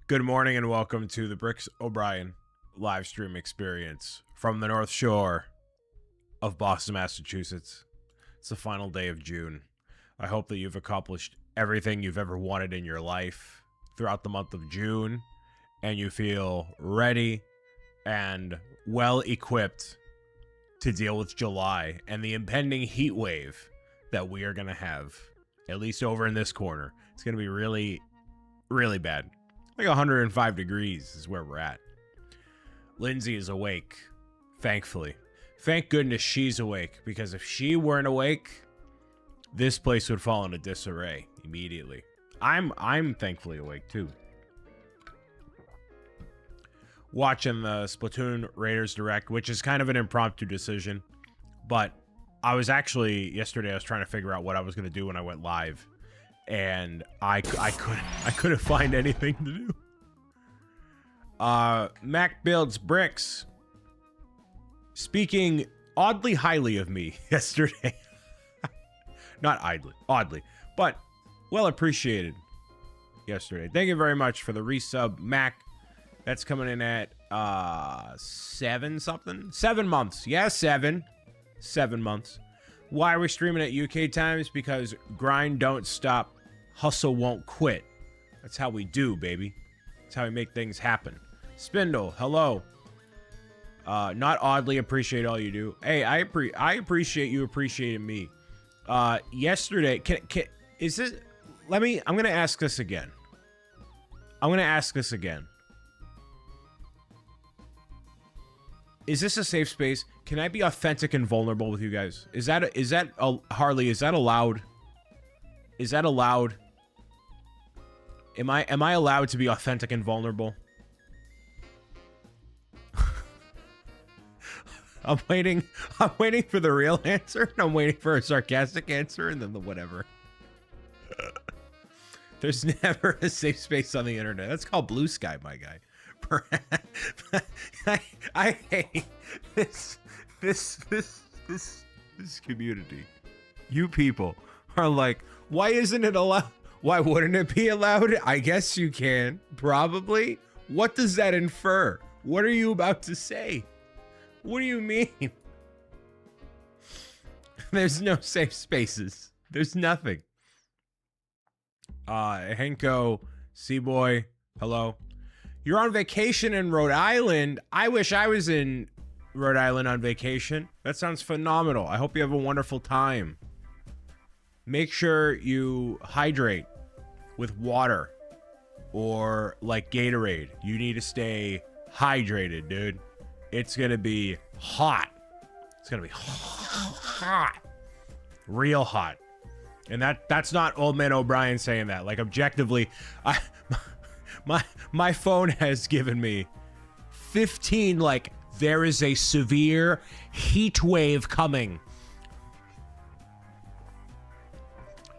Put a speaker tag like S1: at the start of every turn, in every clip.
S1: Good morning and welcome to the Bricks O'Brien live stream experience from the North Shore of Boston, Massachusetts. It's the final day of June. I hope that you've accomplished everything you've ever wanted in your life throughout the month of June, and you feel ready and well equipped to deal with July and the impending heat wave that we are going to have, at least over in this corner. It's going to be really, really bad. Like 105 degrees is where we're at. Lindsay is awake, thankfully. Thank goodness she's awake, because if she weren't awake, this place would fall into disarray immediately. I'm thankfully awake too. Watching the Splatoon Raiders Direct, which is kind of an impromptu decision, but I was actually yesterday I was trying to figure out what I was going to do when I went live. And I couldn't find anything to do. Mac Builds Bricks speaking oddly highly of me yesterday. Not oddly, but well appreciated yesterday. Thank you very much for the resub, Mac. That's coming in at 7 months. Yeah, 7 months. Why are we streaming at UK times? Because grind don't stop, hustle won't quit. That's how we do, baby. That's how we make things happen. Spindle, hello. Not oddly appreciate all you do. Hey, I appreciate you appreciating me. Yesterday, is this? I'm gonna ask this again. Is this a safe space? Can I be authentic and vulnerable with you guys? Harley, is that allowed? Is that allowed? Am I allowed to be authentic and vulnerable? I'm waiting for the real answer, and I'm waiting for a sarcastic answer, and then the whatever. There's never a safe space on the internet. That's called Blue Sky, my guy. I hate this community. You people are like, why isn't it allowed? Why wouldn't it be allowed? I guess you can. Probably. What does that infer? What are you about to say? What do you mean? There's no safe spaces. There's nothing. Henko, Seaboy, hello. You're on vacation in Rhode Island. I wish I was in Rhode Island on vacation. That sounds phenomenal. I hope you have a wonderful time. Make sure you hydrate with water or like Gatorade. You need to stay hydrated, dude. It's going to be hot. It's going to be hot. Real hot. And that's not Old Man O'Brien saying that. Like, objectively, my phone has given me 15, like, there is a severe heat wave coming.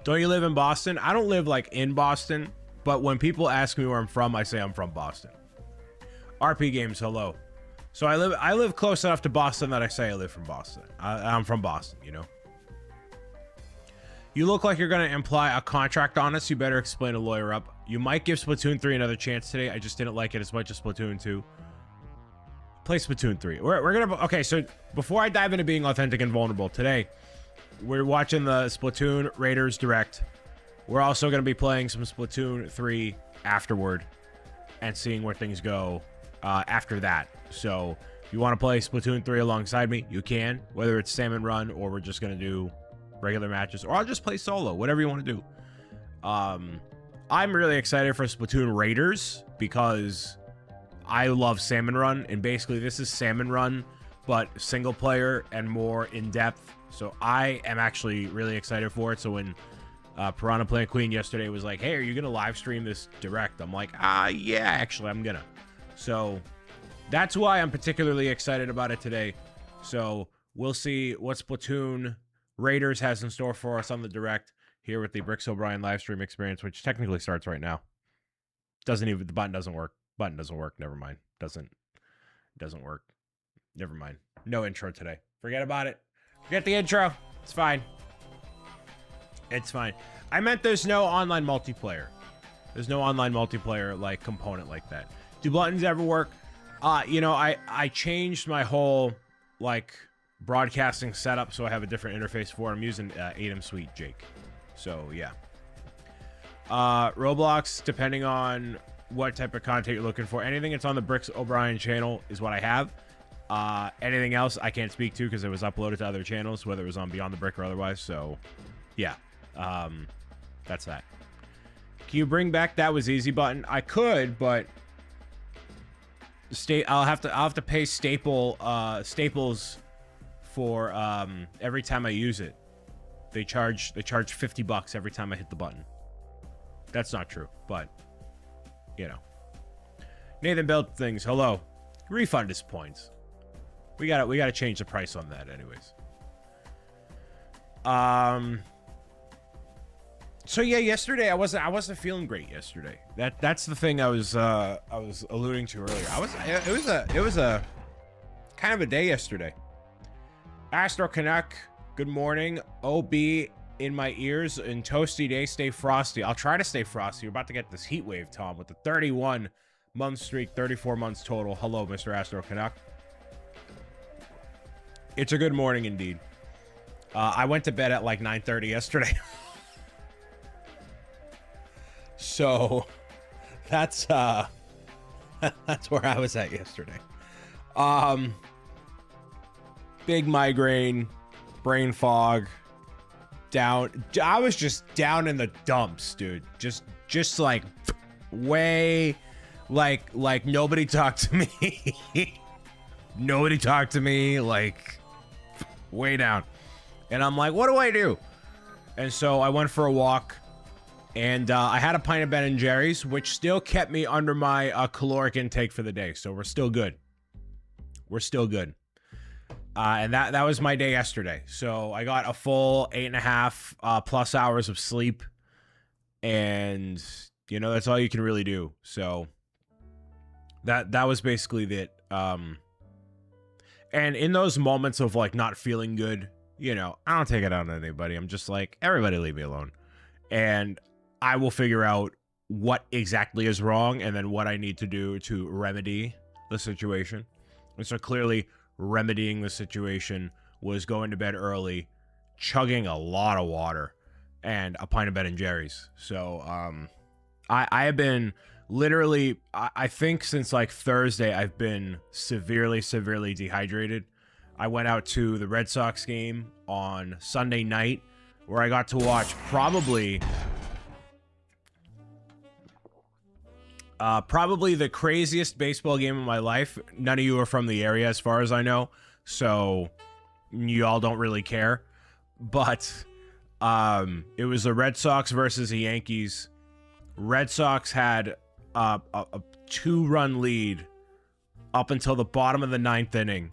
S1: Don't you live in Boston? I don't live, like, in Boston, but when people ask me where I'm from, I say I'm from Boston. RP Games, hello. So I live close enough to Boston that I say I live from Boston. I'm from Boston, you know? You look like you're going to imply a contract on us. You better explain a lawyer up. You might give Splatoon 3 another chance today. I just didn't like it as much as Splatoon 2. Play Splatoon 3. We're going to... Okay, so before I dive into being authentic and vulnerable, today, we're watching the Splatoon Raiders Direct. We're also going to be playing some Splatoon 3 afterward and seeing where things go after that. So if you want to play Splatoon 3 alongside me, you can. Whether it's Salmon Run or we're just going to do regular matches, or I'll just play solo, whatever you want to do. I'm really excited for Splatoon Raiders because I love Salmon Run, and basically this is Salmon Run but single player and more in depth. So I am actually really excited for it. So when Piranha Plant Queen yesterday was like, hey, are you gonna live stream this direct? I'm like, yeah, actually I'm gonna. So that's why I'm particularly excited about it today. So we'll see what Splatoon Raiders has in store for us on the direct here with the Bricks O'Brien live stream experience, which technically starts right now. The button doesn't work. Never mind. Doesn't work. Never mind. No intro today. Forget about it. Forget the intro. It's fine. It's fine. I meant there's no online multiplayer. There's no online multiplayer like component like that. Do buttons ever work? You know, I changed my whole like broadcasting setup so I have a different interface for it. I'm using Atom Suite Jake. So yeah. Roblox, depending on what type of content you're looking for, anything that's on the Bricks O'Brien channel is what I have. Anything else I can't speak to because it was uploaded to other channels, whether it was on Beyond the Brick or otherwise. So yeah, that's that. Can you bring back That Was Easy button? I could, but I'll have to pay Staples for every time I use it. They charge $50 every time I hit the button. That's not true, but you know. Nathan built things. Hello. Refund his points. We gotta change the price on that anyways. So yeah, yesterday I wasn't feeling great yesterday. That's the thing I was alluding to earlier. It was a kind of a day yesterday. Astro Canuck, good morning. OB in my ears and toasty day, stay frosty. I'll try to stay frosty. We're about to get this heat wave, Tom, with the 31-month streak, 34 months total. Hello, Mr. Astro Canuck. It's a good morning indeed. I went to bed at like 9:30 yesterday. So that's where I was at yesterday. Big migraine, brain fog, down. I was just down in the dumps, dude. Just like way like nobody talked to me. Nobody talked to me, like way down. And I'm like, what do I do? And so I went for a walk. And I had a pint of Ben & Jerry's, which still kept me under my caloric intake for the day. So we're still good. We're still good. And that was my day yesterday. So I got a full 8.5 plus hours of sleep. And, you know, that's all you can really do. So that was basically it. And in those moments of, like, not feeling good, you know, I don't take it out on anybody. I'm just like, everybody leave me alone. And I will figure out what exactly is wrong and then what I need to do to remedy the situation. And so clearly remedying the situation was going to bed early, chugging a lot of water, and a pint of Ben & Jerry's. So I have been literally, I think since like Thursday, I've been severely dehydrated. I went out to the Red Sox game on Sunday night where I got to watch probably the craziest baseball game of my life. None of you are from the area as far as I know, so you all don't really care. But it was the Red Sox versus the Yankees. Red Sox had a 2-run lead up until the bottom of the 9th inning,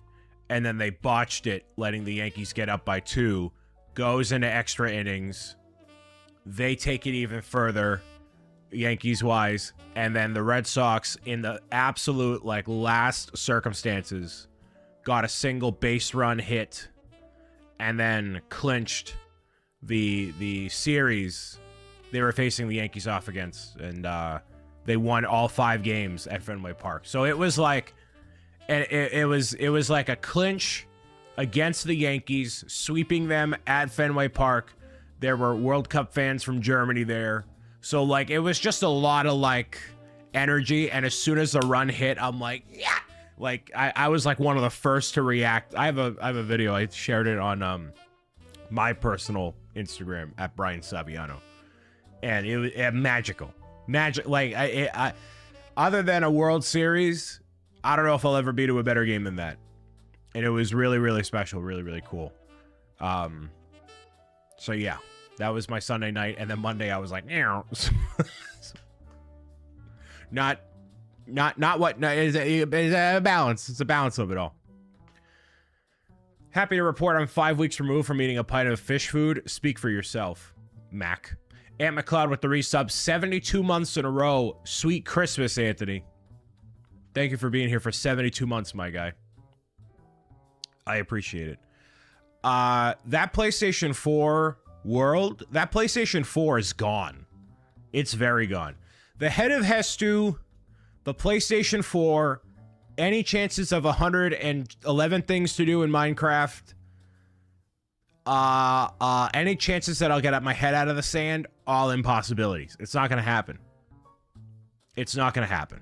S1: and then they botched it, letting the Yankees get up by 2. Goes into extra innings. They take it even further, Yankees-wise, and then the Red Sox, in the absolute like last circumstances, got a single base run hit, and then clinched the series they were facing the Yankees off against, and they won all 5 games at Fenway Park. So it was like, it was like a clinch against the Yankees, sweeping them at Fenway Park. There were World Cup fans from Germany there. So, like, it was just a lot of, like, energy. And as soon as the run hit, I'm like, yeah! Like, I was, like, one of the first to react. I have a video. I shared it on my personal Instagram, at Brian Saviano. And it was magical. Like, I other than a World Series, I don't know if I'll ever be to a better game than that. And it was really special, really cool. So yeah, that was my Sunday night, and then Monday I was like, not what, no, it's a balance. It's a balance of it all. Happy to report I'm 5 weeks removed from eating a pint of fish food. Speak for yourself, Mac. Ant McLeod with the resub, 72 months in a row. Sweet Christmas, Anthony. Thank you for being here for 72 months, my guy. I appreciate it. That PlayStation 4 world, that PlayStation 4 is gone. It's very gone. The head of Hestu, the PlayStation 4, any chances of 111 things to do in Minecraft, any chances that I'll get my head out of the sand, all impossibilities. It's not going to happen. It's not going to happen.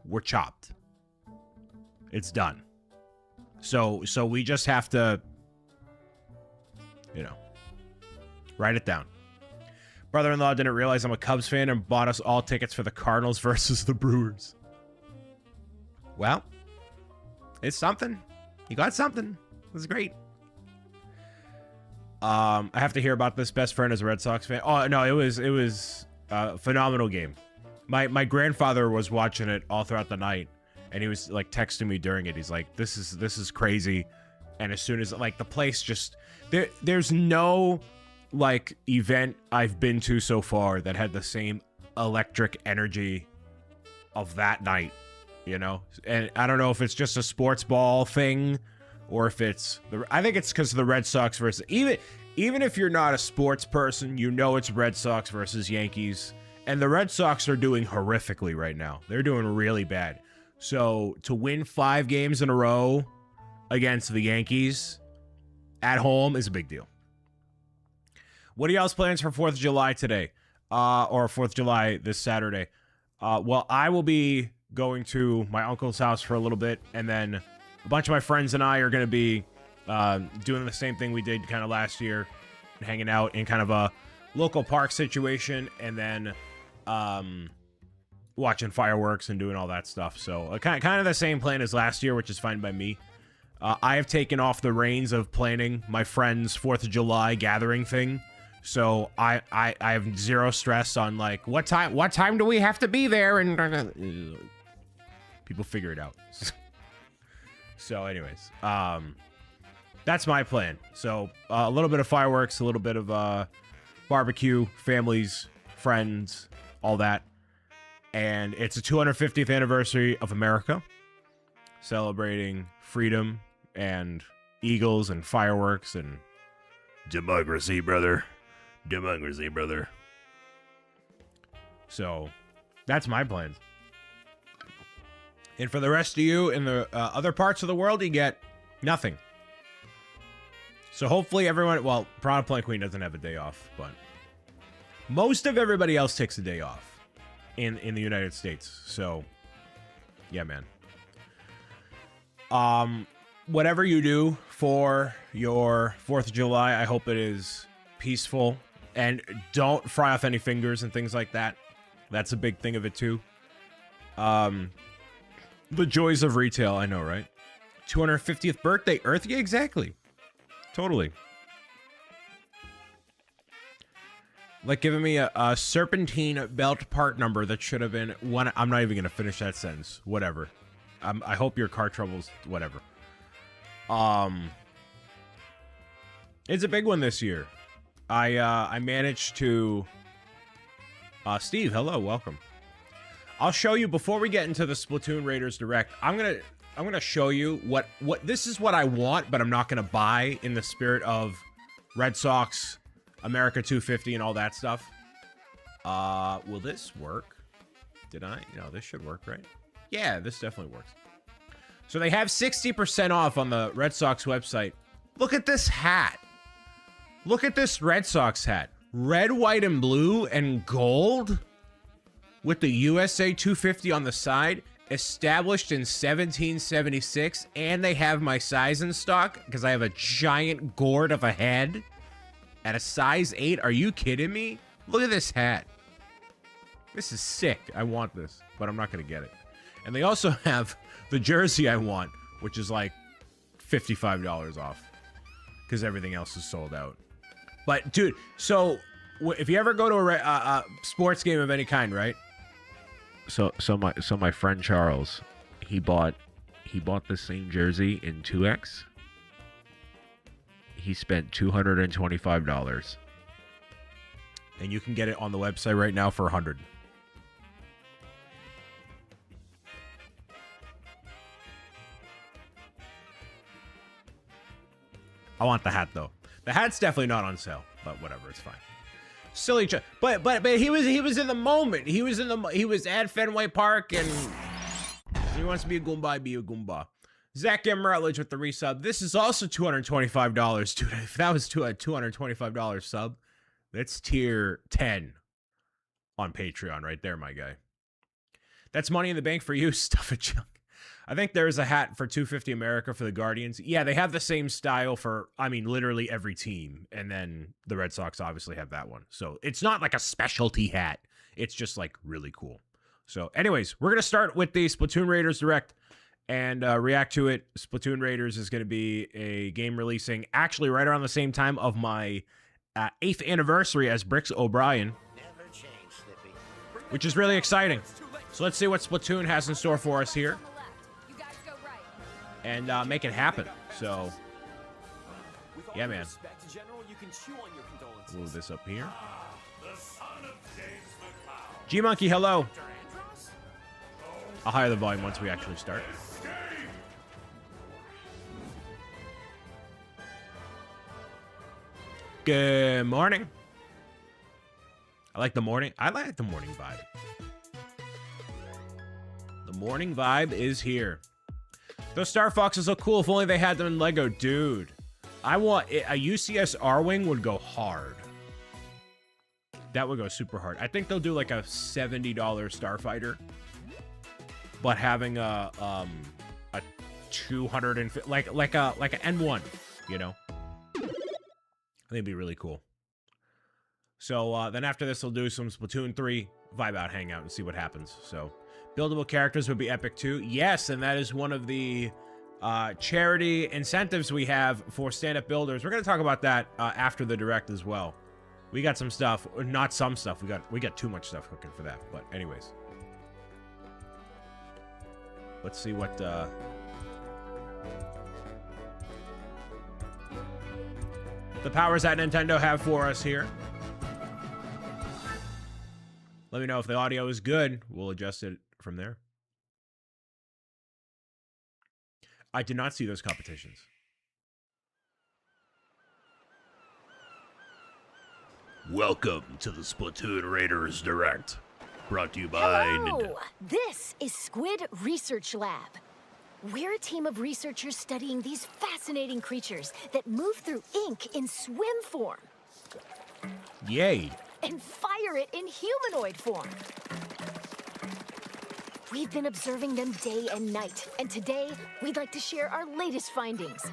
S1: We're chopped. It's done. So we just have to, you know, write it down. Brother-in-law didn't realize I'm a Cubs fan and bought us all tickets for the Cardinals versus the Brewers. Well, it's something. You got something. It was great. I have to hear about this. Best friend is a Red Sox fan. Oh, no, it was a phenomenal game. My grandfather was watching it all throughout the night, and he was like texting me during it. He's like, this is crazy. And as soon as like the place just there's no like event I've been to so far that had the same electric energy of that night, you know? And I don't know if it's just a sports ball thing or if it's I think it's because of the Red Sox versus even if you're not a sports person, you know it's Red Sox versus Yankees. And the Red Sox are doing horrifically right now. They're doing really bad. So to win 5 games in a row against the Yankees at home is a big deal. What are y'all's plans for 4th of July today? Or 4th of July this Saturday? Well, I will be going to my uncle's house for a little bit, and then a bunch of my friends and I are going to be doing the same thing we did kind of last year, hanging out in kind of a local park situation, and then watching fireworks and doing all that stuff. So kind of the same plan as last year, which is fine by me. I have taken off the reins of planning my friend's 4th of July gathering thing. So I have zero stress on like what time do we have to be there, and people figure it out. So anyways, that's my plan. So a little bit of fireworks, a little bit of barbecue, families, friends, all that. And it's the 250th anniversary of America, celebrating freedom and eagles and fireworks and democracy, brother. Democracy, brother. So that's my plans. And for the rest of you in the other parts of the world, you get nothing. So hopefully everyone, well, Piranha Plant Queen doesn't have a day off, but most of everybody else takes a day off in the United States. So yeah, man. Whatever you do for your 4th of July, I hope it is peaceful. And don't fry off any fingers and things like that. That's a big thing of it, too. The joys of retail, I know, right? 250th birthday, Earth? Yeah, exactly. Totally. Like giving me a serpentine belt part number that should have been one. I'm not even going to finish that sentence. Whatever. I hope your car troubles, whatever. It's a big one this year. I managed to Steve, hello, welcome. I'll show you before we get into the Splatoon Raiders Direct. I'm gonna show you what this is what I want, but I'm not gonna buy in the spirit of Red Sox, America 250, and all that stuff. Will this work? Did I? No, this should work, right? Yeah, this definitely works. So they have 60% off on the Red Sox website. Look at this hat. Look at this Red Sox hat. Red, white, and blue and gold with the USA 250 on the side. Established in 1776. And they have my size in stock because I have a giant gourd of a head at a size 8. Are you kidding me? Look at this hat. This is sick. I want this, but I'm not going to get it. And they also have the jersey I want, which is like $55 off because everything else is sold out. But dude, so if you ever go to a sports game of any kind, right? So my friend Charles, he bought the same jersey in 2X. He spent $225, and you can get it on the website right now for $100. I want the hat though. The hat's definitely not on sale, but whatever, it's fine. Silly, but he was in the moment. He was at Fenway Park, and he wants to be a Goomba. Be a Goomba. Zach M. Rutledge with the resub. This is also $225, dude. If that was a $225 sub, that's tier 10 on Patreon right there, my guy. That's money in the bank for you, Stuff It Junk. I think there's a hat for $250 America for the Guardians. Yeah, they have the same style for, I mean, literally every team. And then the Red Sox obviously have that one. So it's not like a specialty hat. It's just like really cool. So anyways, we're going to start with the Splatoon Raiders Direct and react to it. Splatoon Raiders is going to be a game releasing actually right around the same time of my 8th anniversary as Bricks O'Brien, which is really exciting. So let's see what Splatoon has in store for us here and make it happen. So, yeah, man. Move this up here. G-Monkey, hello. I'll higher the volume once we actually start. Good morning. I like the morning vibe. The morning vibe is here. Those Star Foxes look cool. If only they had them in Lego. Dude, I want a UCS R-Wing would go hard. That would go super hard. I think they'll do like a $70 Starfighter, but having a 250 like an N1, you know. I think it'd be really cool. So then after this, we'll do some Splatoon 3 vibe out, hangout, and see what happens. So buildable characters would be epic too. Yes, and that is one of the charity incentives we have for stand-up builders. We're going to talk about that after the direct as well. We got some stuff, not some stuff. We got too much stuff cooking for that. But anyways, let's see what the powers that Nintendo have for us here. Let me know if the audio is good. We'll adjust it from there. I did not see those competitions. Welcome to the Splatoon Raiders Direct. Brought to you by
S2: Hello. This is Squid Research Lab. We're a team of researchers studying these fascinating creatures that move through ink in swim form.
S1: Yay.
S2: And fire it in humanoid form. We've been observing them day and night, and today we'd like to share our latest findings.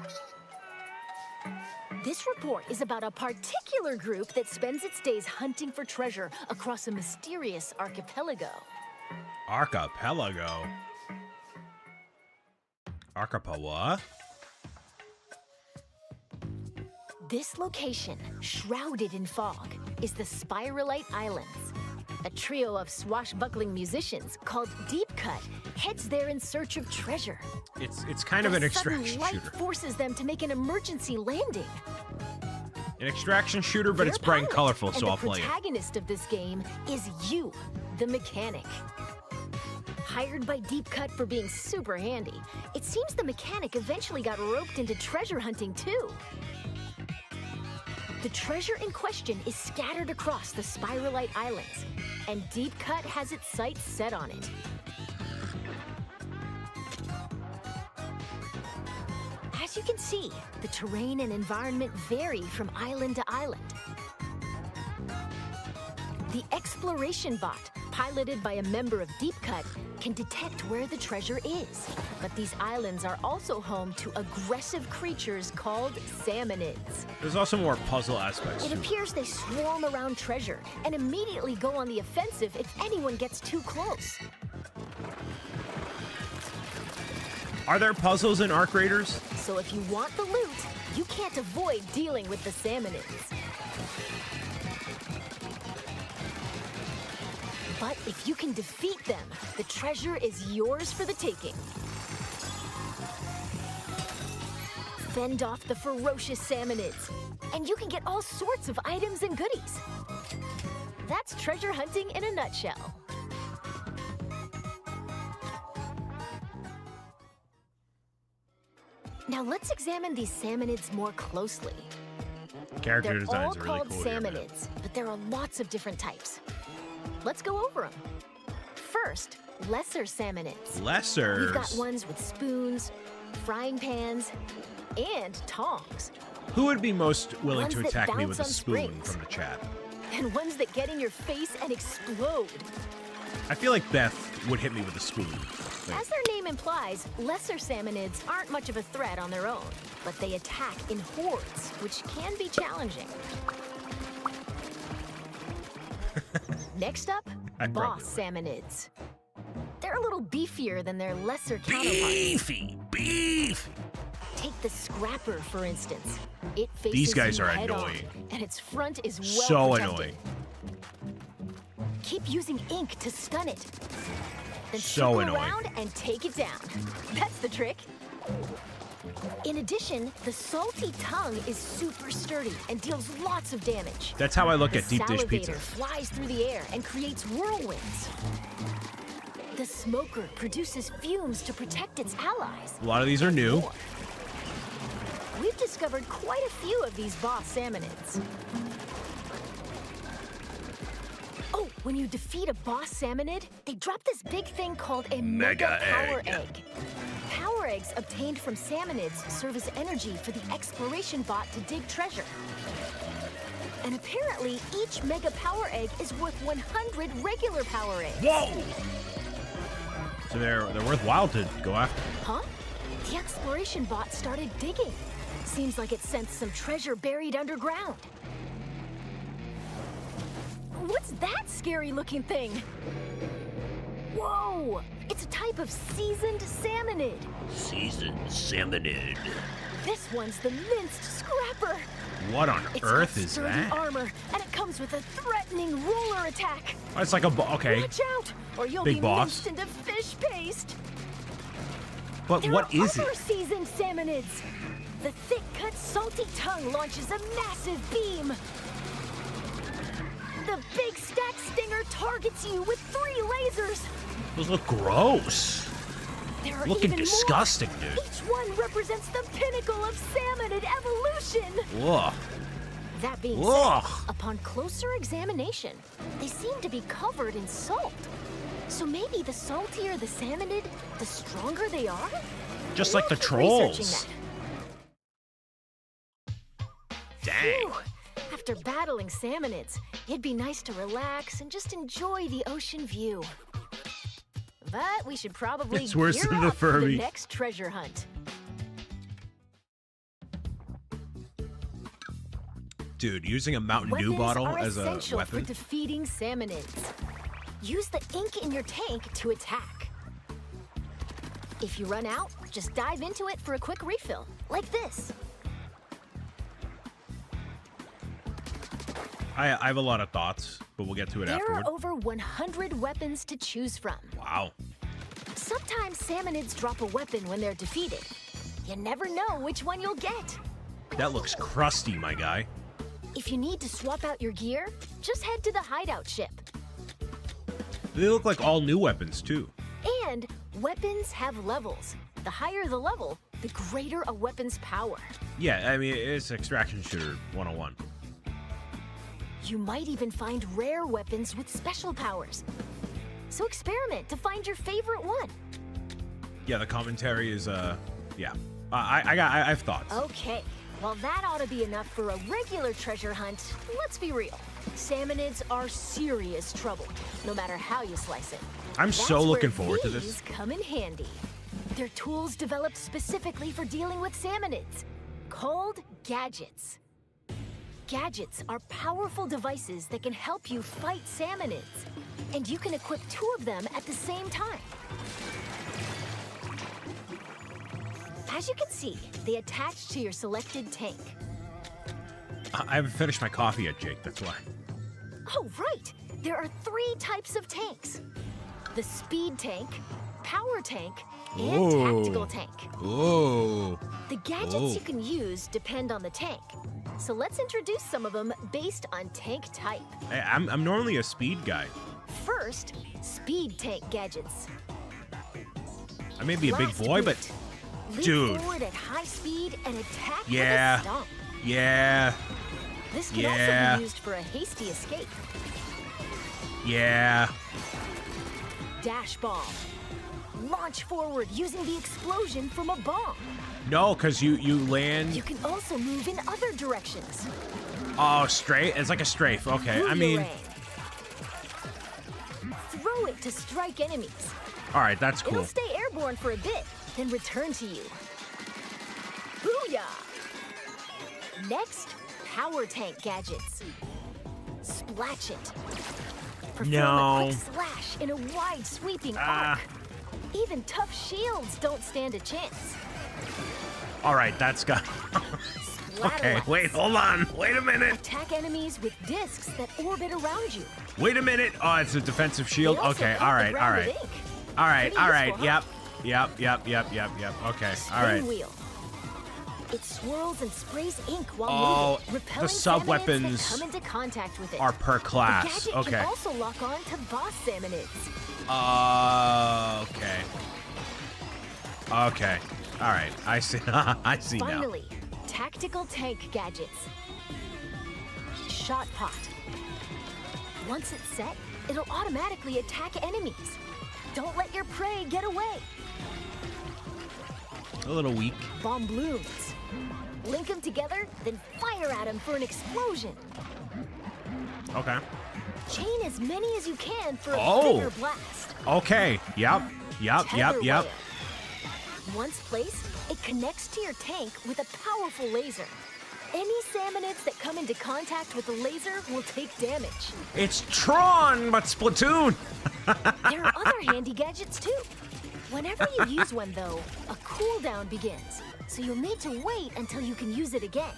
S2: This report is about a particular group that spends its days hunting for treasure across a mysterious archipelago.
S1: Archipelago? Archipelago?
S2: This location, shrouded in fog, is the Spirhalite Islands. A trio of swashbuckling musicians called Deep Cut heads there in search of treasure.
S1: It's kind of an extraction
S2: light
S1: shooter.
S2: Forces them to make an emergency landing.
S1: An extraction shooter, but it's bright and colorful, so I'll play it.
S2: The protagonist of this game is you, the mechanic. Hired by Deep Cut for being super handy, it seems the mechanic eventually got roped into treasure hunting too. The treasure in question is scattered across the Spirhalite Islands, and Deep Cut has its sights set on it. As you can see, the terrain and environment vary from island to island. The exploration bot, piloted by a member of Deep Cut, can detect where the treasure is. But these islands are also home to aggressive creatures called Salmonids.
S1: There's also more puzzle aspects.
S2: It appears they swarm around treasure and immediately go on the offensive if anyone gets too close.
S1: Are there puzzles in Arc Raiders?
S2: So if you want the loot, you can't avoid dealing with the Salmonids. But if you can defeat them, the treasure is yours for the taking. Fend off the ferocious Salmonids, and you can get all sorts of items and goodies. That's treasure hunting in a nutshell. Now let's examine these Salmonids more closely.
S1: Character
S2: They're all
S1: designs are really
S2: called
S1: cool here, man.
S2: Salmonids, but there are lots of different types. Let's go over them. First, lesser Salmonids.
S1: Lessers.
S2: We've got ones with spoons, frying pans, and tongs.
S1: Who would be most willing
S2: Ones
S1: to
S2: that
S1: attack me
S2: bounce
S1: with a
S2: on
S1: spoon
S2: springs.
S1: from the chat?
S2: And ones that get in your face and explode.
S1: I feel like Beth would hit me with a spoon. Wait.
S2: As their name implies, lesser Salmonids aren't much of a threat on their own, but they attack in hordes, which can be challenging. Next up,
S1: I
S2: boss
S1: probably
S2: Salmonids. They're a little beefier than their lesser counterparts.
S1: Beefy.
S2: Take the Scrapper, for instance. It faces
S1: These guys
S2: you
S1: are
S2: head on,
S1: annoying.
S2: and its front is well
S1: So
S2: protected.
S1: annoying.
S2: Keep using ink to stun it. Then
S1: So
S2: circle
S1: annoying.
S2: around and take it down. That's the trick. In addition, the salty tongue is super sturdy and deals lots of damage.
S1: That's how I look
S2: The
S1: at deep dish
S2: salivator
S1: pizza.
S2: flies through the air and creates whirlwinds. The smoker produces fumes to protect its allies.
S1: A lot of these are new.
S2: More. We've discovered quite a few of these boss Salmonids. Oh, when you defeat a boss Salmonid, they drop this big thing called a
S1: Mega
S2: Power
S1: Egg.
S2: Egg. Power eggs obtained from Salmonids serve as energy for the exploration bot to dig treasure. And apparently, each Mega Power Egg is worth 100 regular Power Eggs.
S1: Whoa! So they're worthwhile to go after.
S2: Huh? The exploration bot started digging. Seems like it sensed some treasure buried underground. What's that scary-looking thing? Whoa! It's a type of seasoned salmonid.
S1: Seasoned Salmonid.
S2: This one's the minced scrapper.
S1: What on
S2: It's
S1: earth
S2: got
S1: is
S2: sturdy
S1: that?
S2: armor, and it comes with a threatening roller attack.
S1: Oh, it's like a okay.
S2: Watch out, or you'll
S1: Big
S2: be
S1: boss.
S2: minced into fish paste.
S1: But
S2: There
S1: what
S2: are
S1: is
S2: other
S1: it?
S2: seasoned salmonids. The thick-cut, salty tongue launches a massive beam. The big stack stinger targets you with 3 lasers.
S1: Those look gross.
S2: There are
S1: Looking
S2: even
S1: disgusting,
S2: more.
S1: dude.
S2: Each one represents the pinnacle of salmonid evolution.
S1: Ugh.
S2: That being
S1: Ugh.
S2: said, upon closer examination, they seem to be covered in salt. So maybe the saltier the salmonid, the stronger they are?
S1: Just
S2: We'll
S1: like the
S2: keep researching
S1: trolls.
S2: that.
S1: Dang.
S2: Phew. After battling salmonids, it'd be nice to relax and just enjoy the ocean view. But we should probably
S1: It's worse
S2: gear
S1: than the
S2: up for the
S1: Furby.
S2: next treasure hunt.
S1: Dude, using a Mountain Dew
S2: Weapons
S1: bottle
S2: are
S1: as a
S2: essential for
S1: weapon?
S2: defeating salmonids. Use the ink in your tank to attack. If you run out, just dive into it for a quick refill, like this.
S1: I have a lot of thoughts, but we'll get to it
S2: There
S1: afterward.
S2: are over 100 weapons to choose from.
S1: Wow.
S2: Sometimes salmonids drop a weapon when they're defeated. You never know which one you'll get.
S1: That looks crusty, my guy.
S2: If you need to swap out your gear, just head to the hideout ship.
S1: They look like all new weapons, too.
S2: And weapons have levels. The higher the level, the greater a weapon's power.
S1: Yeah, I mean, it's Extraction Shooter 101.
S2: You might even find rare weapons with special powers. So experiment to find your favorite one.
S1: Yeah, the commentary is, yeah. I have thoughts.
S2: Okay, well that ought to be enough for a regular treasure hunt. Let's be real. Salmonids are serious trouble, no matter how you slice it.
S1: I'm
S2: That's
S1: so
S2: where
S1: looking forward to
S2: these
S1: this.
S2: come in handy. They're tools developed specifically for dealing with salmonids, called gadgets. Gadgets are powerful devices that can help you fight salmonids, and you can equip 2 of them at the same time. As you can see, they attach to your selected tank.
S1: I haven't finished my coffee yet, Jake, that's why.
S2: Oh, right! There are 3 types of tanks. The speed tank, power tank, and
S1: Whoa.
S2: tactical tank.
S1: Oh.
S2: The gadgets
S1: Oh.
S2: you can use depend on the tank. So let's introduce some of them based on tank type.
S1: Hey, I'm normally a speed guy.
S2: First, speed tank gadgets.
S1: I may be a big
S2: Blast
S1: boy, but
S2: boot. Leap
S1: dude.
S2: forward at high speed and attack
S1: Yeah.
S2: with a stomp.
S1: yeah.
S2: This can
S1: Yeah.
S2: also be used for a hasty escape.
S1: Yeah.
S2: Dash bomb. Launch forward using the explosion from a bomb.
S1: No, because you land.
S2: You can also move in other directions.
S1: Oh, straight? It's like a strafe. Okay, I mean.
S2: Boomerang. Throw it to strike enemies.
S1: All right, that's cool.
S2: It'll stay airborne for a bit, then return to you. Booyah! Next, power tank gadgets. Splatch it. Perform a quick slash in a wide sweeping arc. Even tough shields don't stand a chance.
S1: All right, that's got. Okay, wait, hold on. Wait a minute.
S2: Attack enemies with discs that orbit around you.
S1: Wait a minute. Oh, it's a defensive shield.
S2: They also
S1: Okay,
S2: coat
S1: all
S2: the
S1: right, all
S2: ground
S1: right.
S2: with ink.
S1: All right,
S2: Pretty
S1: all right.
S2: useful,
S1: Yep.
S2: huh?
S1: Yep. Okay, all
S2: Spin
S1: right.
S2: wheel. It swirls and sprays ink while
S1: Oh,
S2: moving, repelling
S1: the sub-weapons
S2: salmonids that come into contact with it.
S1: Are per
S2: The
S1: class.
S2: gadget
S1: Okay.
S2: can also lock on to boss salmonids.
S1: Okay. Okay. All right. I see. I see now.
S2: Finally, tactical tank gadgets. Shot pot. Once it's set, it'll automatically attack enemies. Don't let your prey get away.
S1: A little weak.
S2: Bomb balloons. Link them together, then fire at them for an explosion.
S1: Okay.
S2: Chain as many as you can for a
S1: Oh.
S2: bigger blast.
S1: Okay. Yep.
S2: Tether wire. Once placed, it connects to your tank with a powerful laser. Any salmonids that come into contact with the laser will take damage.
S1: It's Tron, but Splatoon.
S2: There are other handy gadgets too. Whenever you use one though, a cooldown begins, so you'll need to wait until you can use it again.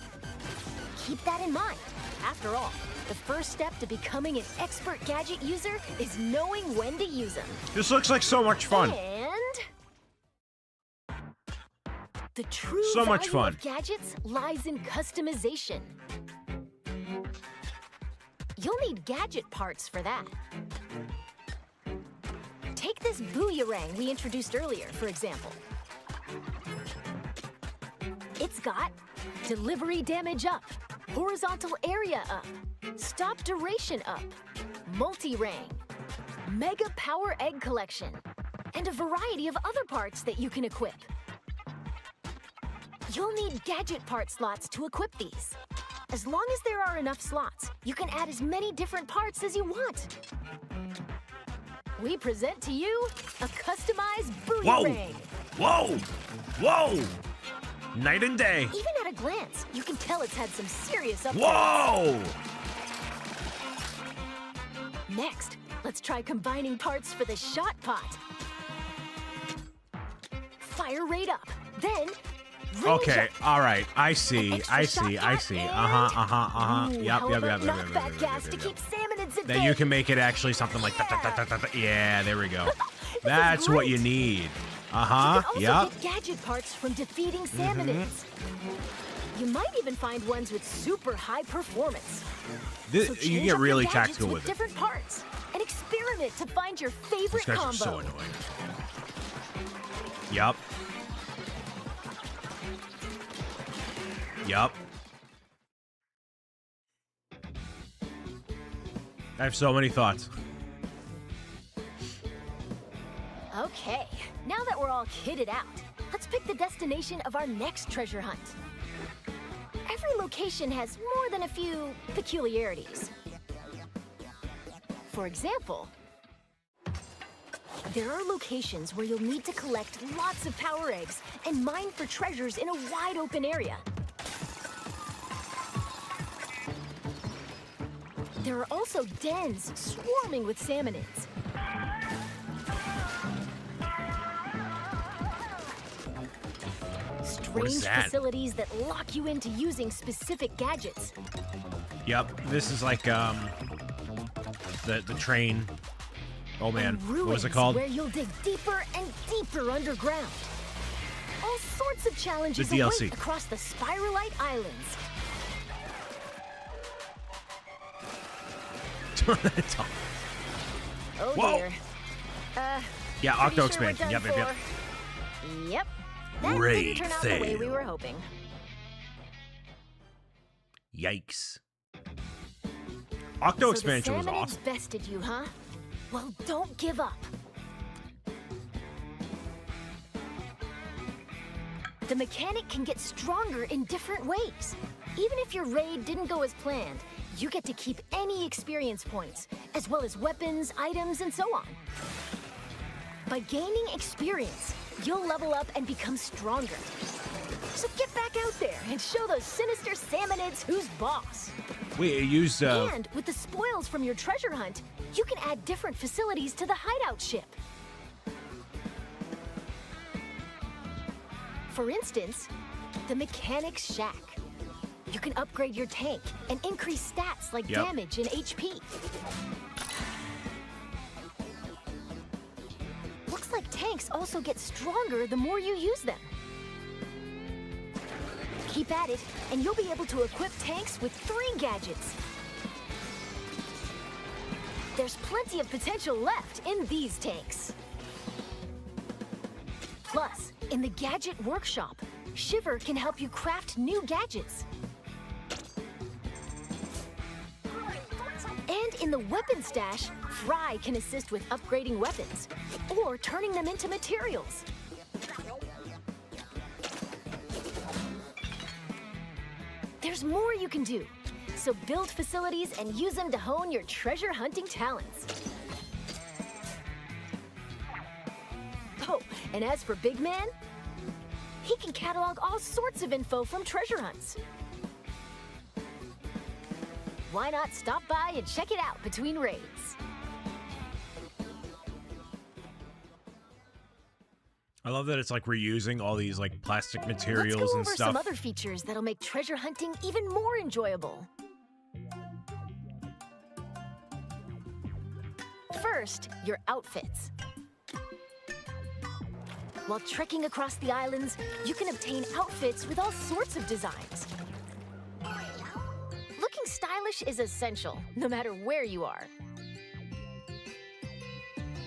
S2: Keep that in mind. After all, the first step to becoming an expert gadget user is knowing when to use them.
S1: This looks like so much fun.
S2: And the true
S1: So much
S2: value
S1: fun.
S2: of gadgets lies in customization. You'll need gadget parts for that. Take this boomerang we introduced earlier, for example. It's got delivery damage up, horizontal area up, stop duration up, multi-rang, mega power egg collection, and a variety of other parts that you can equip. You'll need gadget part slots to equip these. As long as there are enough slots, you can add as many different parts as you want. We present to you a customized boomerang.
S1: Whoa! Whoa! Night and day.
S2: Even at a glance, you can tell it's had some serious upgrades.
S1: Whoa!
S2: Next, let's try combining parts for the shot pot. Fire rate up, then range
S1: Okay,
S2: up.
S1: all right. I see.
S2: Extra
S1: I
S2: shot
S1: see. I
S2: pot
S1: see.
S2: and-
S1: Yep.
S2: How about knockback gas to keep salmonids at
S1: Then you can make it actually something like that. Yeah, there we go. That's what you
S2: great.
S1: need.
S2: You can also
S1: Yep.
S2: get gadget parts from defeating salmonids. You might even find ones with super high performance. So
S1: You
S2: change
S1: get
S2: up your
S1: really
S2: gadgets
S1: tactical with it.
S2: different parts and experiment to find your
S1: These
S2: favorite
S1: guys
S2: combo.
S1: are so annoying. Yup. Yup. I have so many thoughts.
S2: Okay, now that we're all kitted out, let's pick the destination of our next treasure hunt. Every location has more than a few peculiarities. For example, there are locations where you'll need to collect lots of power eggs and mine for treasures in a wide open area. There are also dens swarming with salmonids. Strange
S1: that?
S2: facilities that lock you into using specific gadgets.
S1: Yep. This is like the train. Oh man,
S2: And ruins
S1: what was it called?
S2: where you'll dig deeper and deeper underground. All sorts of challenges
S1: The DLC.
S2: await across the Spirhalite Islands. Oh
S1: Whoa.
S2: dear.
S1: Yeah,
S2: pretty
S1: Octo
S2: sure
S1: expansion.
S2: we're
S1: Yep,
S2: done
S1: yep, yep.
S2: for. Yep. That
S1: Great
S2: didn't turn out the way we
S1: fail.
S2: were hoping.
S1: Yikes. Octo
S2: So
S1: expansion
S2: the
S1: was
S2: Salmonids
S1: awesome.
S2: bested you, huh? Well, don't give up. The mechanic can get stronger in different ways. Even if your raid didn't go as planned, you get to keep any experience points, as well as weapons, items, and so on. By gaining experience, you'll level up and become stronger. So get back out there and show those sinister Salmonids who's boss.
S1: Wait, it used
S2: And with the spoils from your treasure hunt, you can add different facilities to the hideout ship. For instance, the Mechanic's Shack. You can upgrade your tank and increase stats like damage and HP. Looks like tanks also get stronger the more you use them. Keep at it, and you'll be able to equip tanks with 3 gadgets. There's plenty of potential left in these tanks. Plus, in the Gadget Workshop, Shiver can help you craft new gadgets. And in the Weapon Stash, Fry can assist with upgrading weapons or turning them into materials. There's more you can do, so build facilities and use them to hone your treasure hunting talents. Oh, and as for Big Man, he can catalog all sorts of info from treasure hunts. Why not stop by and check it out between raids?
S1: I love that it's like reusing all these like plastic materials
S2: Let's go
S1: and
S2: over
S1: stuff.
S2: some other features that'll make treasure hunting even more enjoyable. First, your outfits. While trekking across the islands, you can obtain outfits with all sorts of designs. Looking stylish is essential, no matter where you are.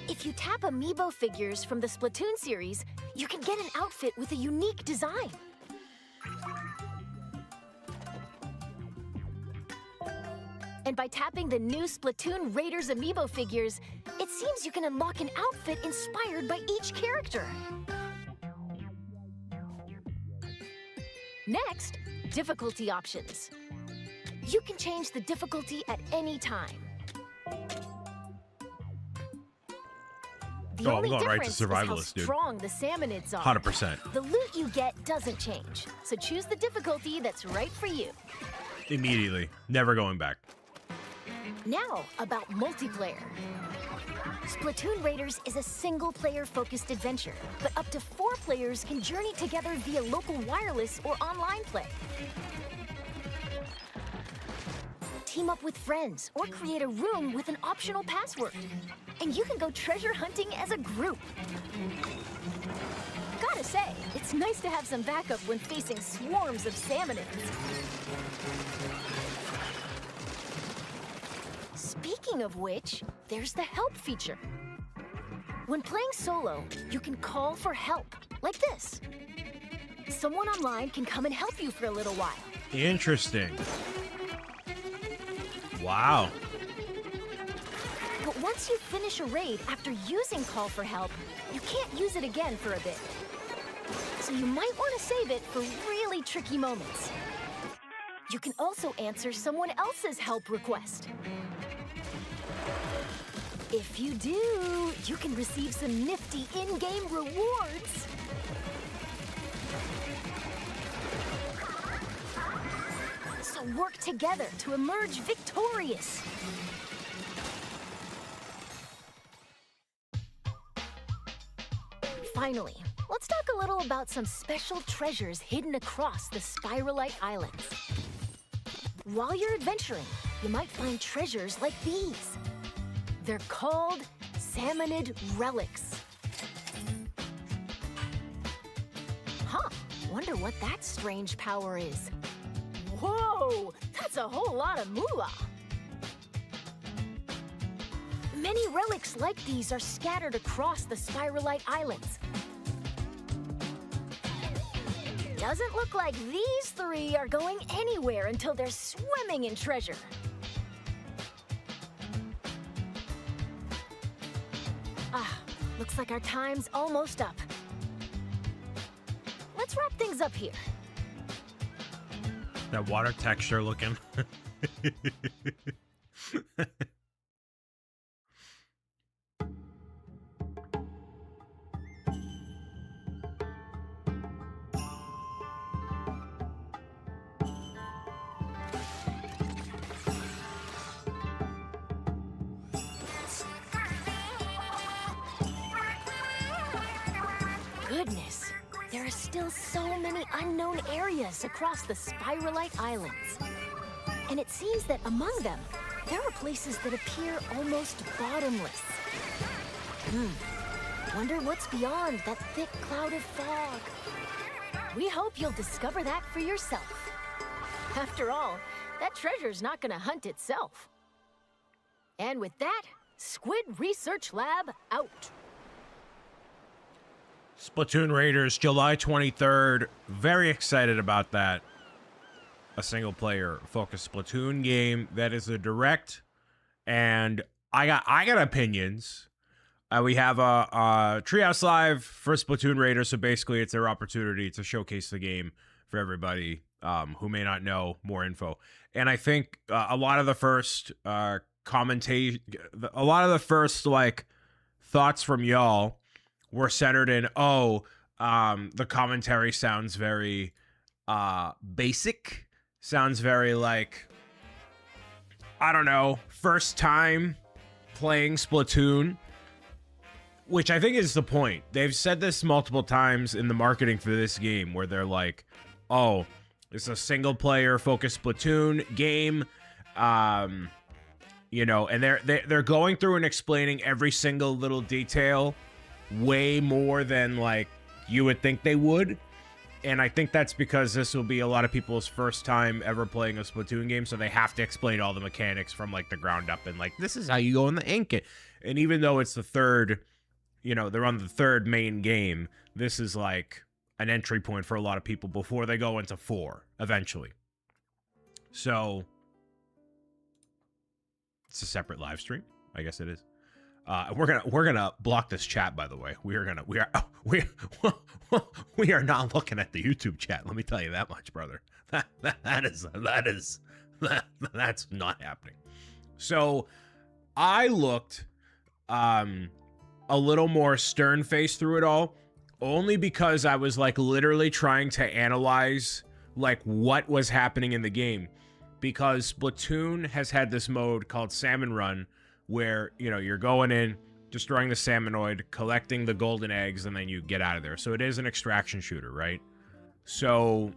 S2: If you tap amiibo figures from the Splatoon series, you can get an outfit with a unique design. And by tapping the new Splatoon Raiders amiibo figures, it seems you can unlock an outfit inspired by each character. Next, difficulty options. You can change the difficulty at any time. The only
S1: I'm going right to
S2: difference is how
S1: survivalist, dude.
S2: strong the Salmonids are.
S1: 100%.
S2: The loot you get doesn't change, so choose the difficulty that's right for you.
S1: Immediately. Never going back.
S2: Now, about multiplayer. Splatoon Raiders is a single-player focused adventure, but up to 4 players can journey together via local wireless or online play. Team up with friends or create a room with an optional password. And you can go treasure hunting as a group. Gotta say, it's nice to have some backup when facing swarms of Salmonids. Speaking of which, there's the help feature. When playing solo, you can call for help, like this. Someone online can come and help you for a little while.
S1: Interesting. Wow.
S2: But once you finish a raid after using Call for Help, you can't use it again for a bit. So you might want to save it for really tricky moments. You can also answer someone else's help request. If you do, you can receive some nifty in-game rewards. So work together to emerge victorious. Finally, let's talk a little about some special treasures hidden across the Spirhalite Islands. While you're adventuring, you might find treasures like these. They're called Salmonid relics. Huh, wonder what that strange power is. Whoa, that's a whole lot of moolah. Many relics like these are scattered across the Spirhalite Islands. Doesn't look like these 3 are going anywhere until they're swimming in treasure. Looks like our time's almost up. Let's wrap things up here.
S1: That water texture looking.
S2: Goodness, there are still so many unknown areas across the Spirhalite Islands. And it seems that among them, there are places that appear almost bottomless. Wonder what's beyond that thick cloud of fog. We hope you'll discover that for yourself. After all, that treasure's not gonna hunt itself. And with that, Squid Research Lab out.
S1: Splatoon Raiders, July 23rd. Very excited about that. A single-player focused Splatoon game that is a direct, and I got opinions. We have a Treehouse Live for Splatoon Raiders, so basically it's their opportunity to showcase the game for everybody who may not know more info. And I think a lot of the first like thoughts from y'all were centered in, the commentary sounds very basic, sounds very like, I don't know, first time playing Splatoon, which I think is the point. They've said this multiple times in the marketing for this game, where they're like, oh, it's a single player focused Splatoon game, you know, and they're going through and explaining every single little detail way more than like you would think they would. And I think that's because this will be a lot of people's first time ever playing a Splatoon game, so they have to explain all the mechanics from like the ground up, and like, this is how you go in the ink. And even though it's the third, you know, they're on the third main game, this is like an entry point for a lot of people before they go into 4 eventually. So it's a separate live stream, I guess it is. We're gonna block this chat, by the way. We are not looking at the YouTube chat. Let me tell you that much, brother. That's not happening. So I looked a little more stern-faced through it all, only because I was like literally trying to analyze like what was happening in the game, because Splatoon has had this mode called Salmon Run, where, you know, you're going in, destroying the Salmonoid, collecting the golden eggs, and then you get out of there. So it is an extraction shooter, right? So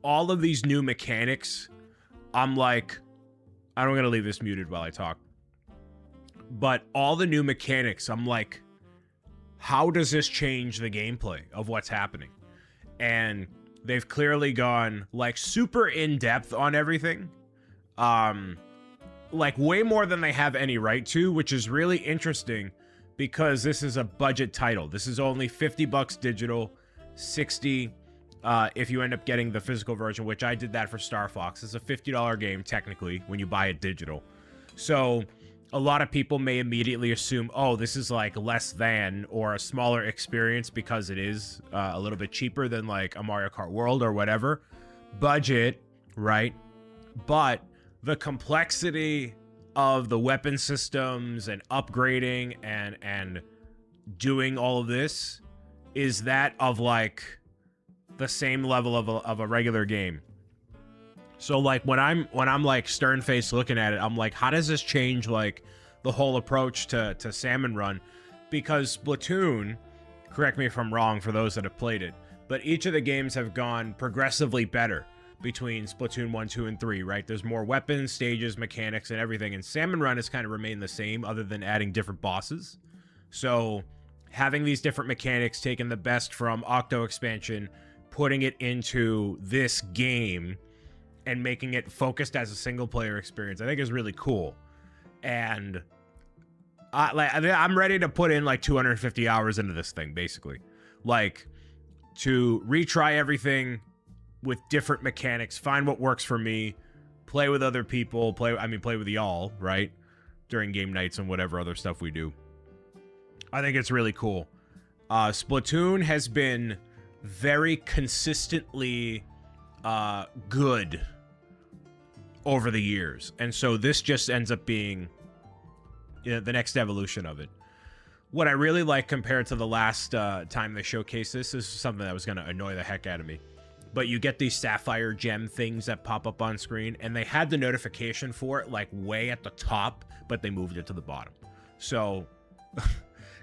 S1: all of these new mechanics, I'm like, I'm going to leave this muted while I talk. But all the new mechanics, I'm like, how does this change the gameplay of what's happening? And they've clearly gone like super in-depth on everything. Like way more than they have any right to, which is really interesting because this is a budget title. This is only $50 digital, 60 if you end up getting the physical version, which I did that for Star Fox. It's a $50 game technically when you buy it digital. So a lot of people may immediately assume, oh, this is like less than or a smaller experience because it is a little bit cheaper than like a Mario Kart World or whatever. Budget, right? But the complexity of the weapon systems and upgrading and doing all of this is that of like the same level of a regular game. So like when I'm like stern-faced looking at it, I'm like, how does this change like the whole approach to Salmon Run? Because Splatoon, correct me if I'm wrong for those that have played it, but each of the games have gone progressively better between Splatoon 1, 2, and 3, right? There's more weapons, stages, mechanics, and everything. And Salmon Run has kind of remained the same other than adding different bosses. So having these different mechanics, taking the best from Octo expansion, putting it into this game, and making it focused as a single player experience, I think is really cool. And I'm ready to put in like 250 hours into this thing, basically. Like, to retry everything with different mechanics, find what works for me, play with other people, play with y'all, right? During game nights and whatever other stuff we do. I think it's really cool. Splatoon has been very consistently good over the years. And so this just ends up being, you know, the next evolution of it. What I really like compared to the last time they showcased this is something that was going to annoy the heck out of me. But you get these sapphire gem things that pop up on screen, and they had the notification for it like way at the top, but they moved it to the bottom. So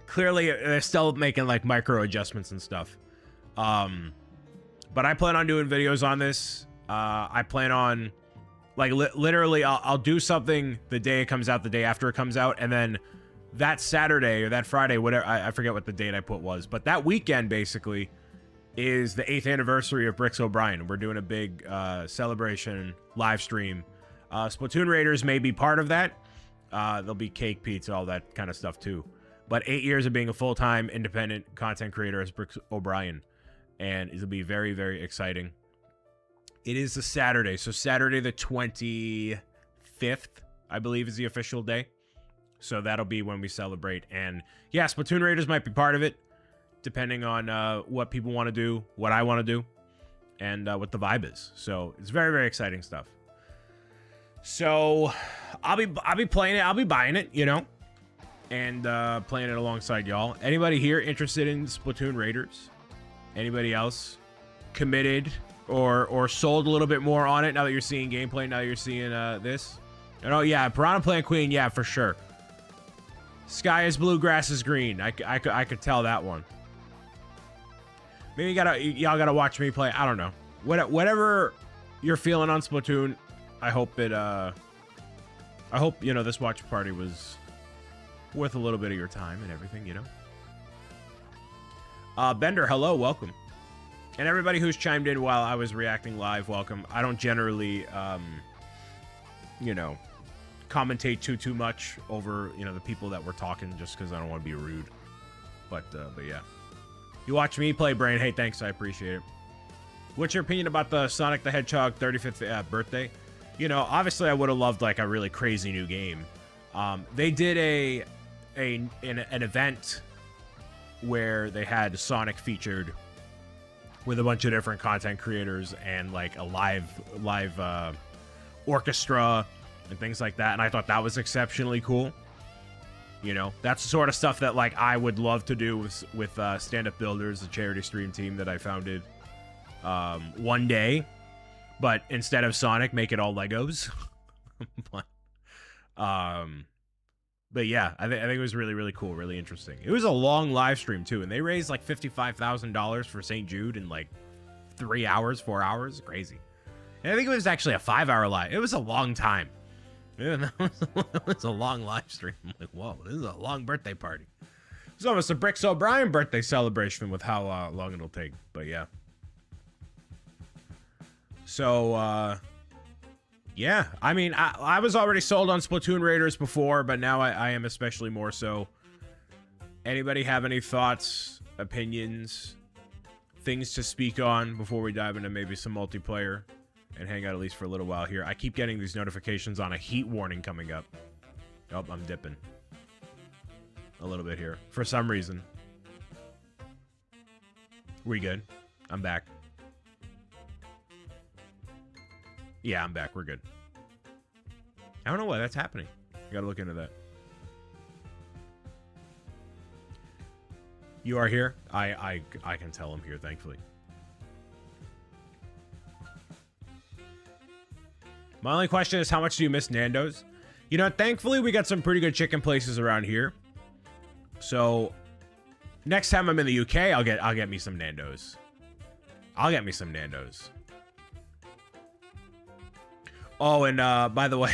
S1: clearly they're still making like micro adjustments and stuff. But I plan on doing videos on this. I plan on like literally I'll do something the day it comes out, the day after it comes out, and then that Saturday or that Friday, whatever, I forget what the date I put was, but that weekend basically is the 8th anniversary of Bricks O'Brien. We're doing a big celebration live stream. Splatoon Raiders may be part of that. There'll be cake, pizza, all that kind of stuff too. But 8 years of being a full-time independent content creator as Bricks O'Brien, and it'll be very, very exciting. It is a Saturday, so Saturday the 25th, I believe, is the official day. So that'll be when we celebrate. And yeah, Splatoon Raiders might be part of it, depending on what people want to do, what I want to do, and what the vibe is. So it's very, very exciting stuff. So I'll be playing it. I'll be buying it, you know, and playing it alongside y'all. Anybody here interested in Splatoon Raiders? Anybody else committed or sold a little bit more on it now that you're seeing gameplay? Now that you're seeing this? Oh yeah, Piranha Plant Queen. Yeah, for sure. Sky is blue, grass is green. I could tell that one. Maybe y'all gotta watch me play. I don't know. Whatever you're feeling on Splatoon, I hope it. I hope, you know, this watch party was worth a little bit of your time and everything, you know. Bender, hello, welcome, and everybody who's chimed in while I was reacting live, welcome. I don't generally, you know, commentate too much over, you know, the people that were talking, just because I don't want to be rude. But yeah, you watch me play, Brain. Hey, thanks, I appreciate it. What's your opinion about the Sonic the Hedgehog 35th birthday? You know, obviously I would have loved like a really crazy new game. They did an event where they had Sonic featured with a bunch of different content creators and like a live orchestra and things like that, and I thought that was exceptionally cool. You know, that's the sort of stuff that like I would love to do with Stand Up Builders, a charity stream team that I founded one day. But instead of Sonic, make it all Legos. But yeah, I think it was really, really cool, really interesting. It was a long live stream too, and they raised like $55,000 for St. Jude in like 3 hours, 4 hours, crazy. And I think it was actually a 5-hour live. It was a long time. It was a long live stream. I'm like, whoa, this is a long birthday party. It's almost a Bricks O'Brien birthday celebration with how long it'll take. But yeah. So, yeah. I mean, I was already sold on Splatoon Raiders before, but now I am especially more so. Anybody have any thoughts, opinions, things to speak on before we dive into maybe some multiplayer and hang out at least for a little while here? I keep getting these notifications on a heat warning coming up. Oh, I'm dipping a little bit here for some reason. We good? I'm back. Yeah, I'm back. We're good. I don't know why that's happening. I gotta look into that. You are here? I can tell I'm here, thankfully. My only question is, how much do you miss Nando's? You know, thankfully we got some pretty good chicken places around here. So next time I'm in the UK, I'll get me some Nando's. I'll get me some Nando's. Oh, and by the way,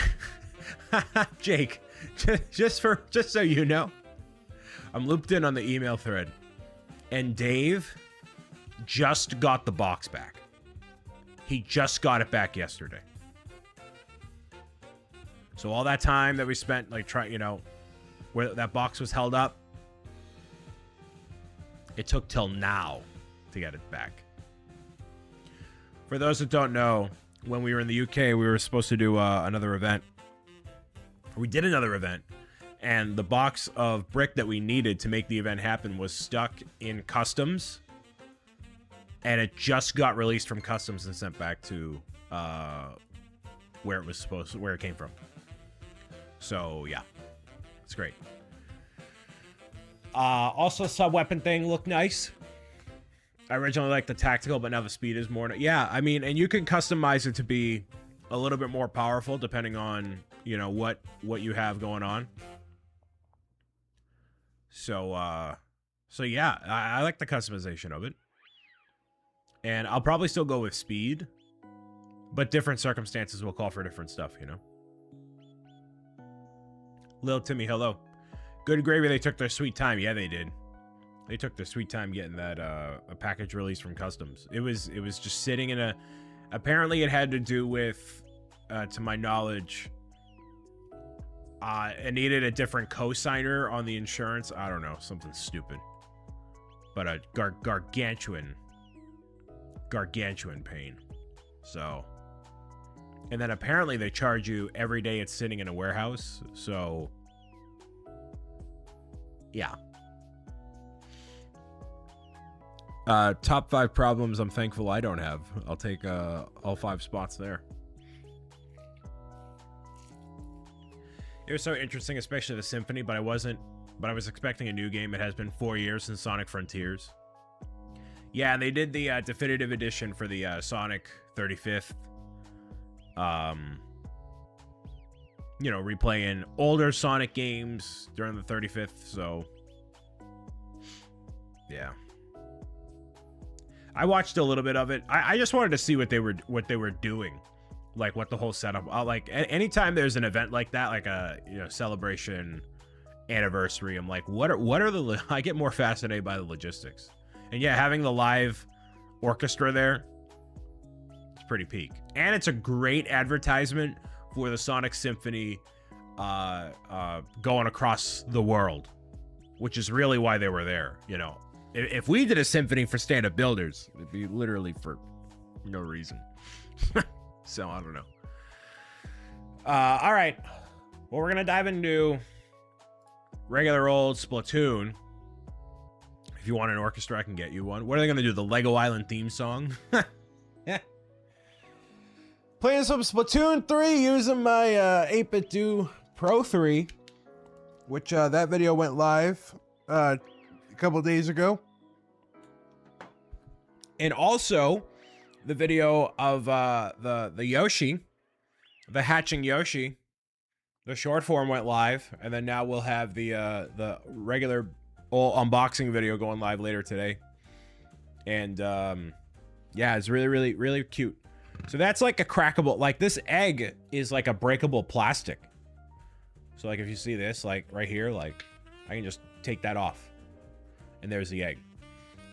S1: Jake, just so you know, I'm looped in on the email thread, and Dave just got the box back. He just got it back yesterday. So all that time that we spent, like, trying, you know, where that box was held up, it took till now to get it back. For those that don't know, when we were in the UK, we were supposed to do another event. We did another event, and the box of brick that we needed to make the event happen was stuck in customs, and it just got released from customs and sent back to where it came from. So yeah, it's great. Also, sub-weapon thing looked nice. I originally liked the tactical, but now the speed is more. Yeah, I mean, and you can customize it to be a little bit more powerful depending on, you know, what you have going on. So yeah, I like the customization of it. And I'll probably still go with speed, but different circumstances will call for different stuff, you know? Lil Timmy, hello. Good gravy, they took their sweet time. Yeah, they did. They took their sweet time getting that a package release from customs. It was just sitting in a... Apparently it had to do with, to my knowledge, it needed a different co-signer on the insurance. I don't know, something stupid. But a gargantuan pain. So... And then apparently they charge you every day it's sitting in a warehouse. So... Yeah. Top 5 problems I'm thankful I don't have. I'll take all 5 spots there. It was so interesting, especially the Symphony, but I was expecting a new game. It has been 4 years since Sonic Frontiers. Yeah, and they did the definitive edition for the Sonic 35th. You know, replaying older Sonic games during the 35th, so yeah. I watched a little bit of it. I just wanted to see what they were doing, like what the whole setup. Like anytime there's an event like that, like a celebration, anniversary, I'm like, what are the? I get more fascinated by the logistics, and yeah, having the live orchestra there, it's pretty peak, and it's a great advertisement for the Sonic Symphony going across the world, which is really why they were there, you know. If we did a symphony for stand-up builders, it'd be literally for no reason. So, I don't know. All right. Well, we're going to dive into regular old Splatoon. If you want an orchestra, I can get you one. What are they going to do? The Lego Island theme song? Yeah. Playing some Splatoon 3 using my 8-bit do Pro 3, which that video went live a couple days ago. And also the video of the Yoshi, the hatching Yoshi, the short form went live, and then now we'll have the regular old unboxing video going live later today. And yeah, it's really cute. So that's like a crackable, like this egg is like a breakable plastic. So like if you see this, like right here, like I can just take that off. And there's the egg.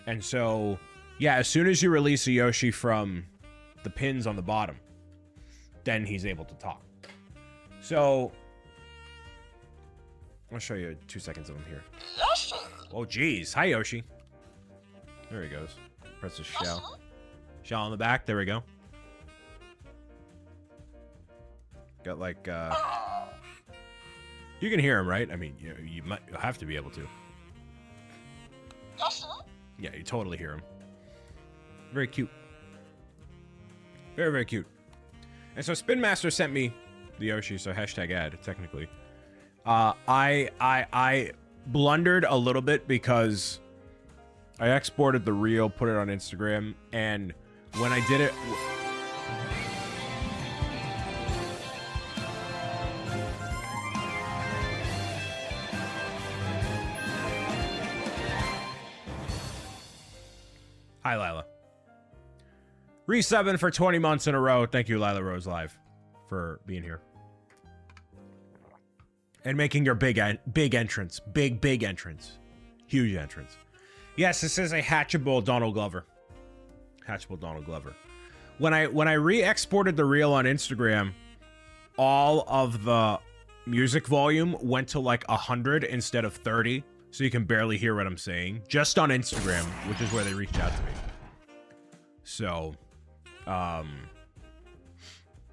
S1: And so, yeah, as soon as you release a Yoshi from the pins on the bottom, then he's able to talk. So, I'll show you 2 seconds of him here. Yoshi! Oh, geez. Hi, Yoshi. There he goes. Press the shell. Shell on the back. There we go. Got like, you can hear him, right? I mean, you'll have to be able to. Yeah, you totally hear him. Very cute. Very cute. And so Spin Master sent me the Yoshi, so hashtag ad, technically. I blundered a little bit because I exported the reel, put it on Instagram, and when I did it... Hi, Lila. Resubbing for 20 months in a row. Thank you, Lila Rose Live, for being here. And making your big entrance. Big entrance. Huge entrance. Yes, this is a hatchable Donald Glover. Hatchable Donald Glover. When I re-exported the reel on Instagram, all of the music volume went to like 100 instead of 30. So you can barely hear what I'm saying. Just on Instagram, which is where they reached out to me. So,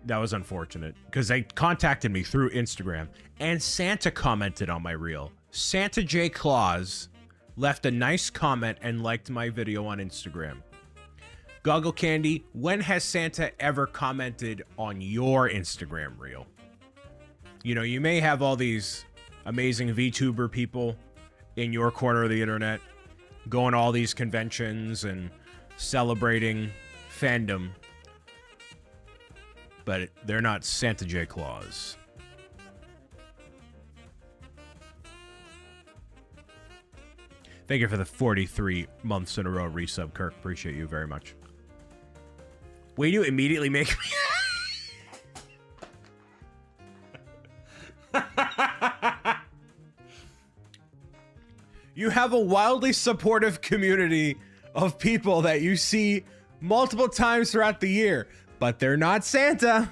S1: That was unfortunate because they contacted me through Instagram and Santa commented on my reel. Santa J. Claus left a nice comment and liked my video on Instagram. Goggle Candy, when has Santa ever commented on your Instagram reel? You know, you may have all these amazing VTuber people in your corner of the internet going to all these conventions and celebrating fandom, but they're not Santa J. Claus. Thank you for the 43 months in a row resub, Kirk. Appreciate you very much. Will you immediately make me... You have a wildly supportive community of people that you see multiple times throughout the year, but they're not Santa.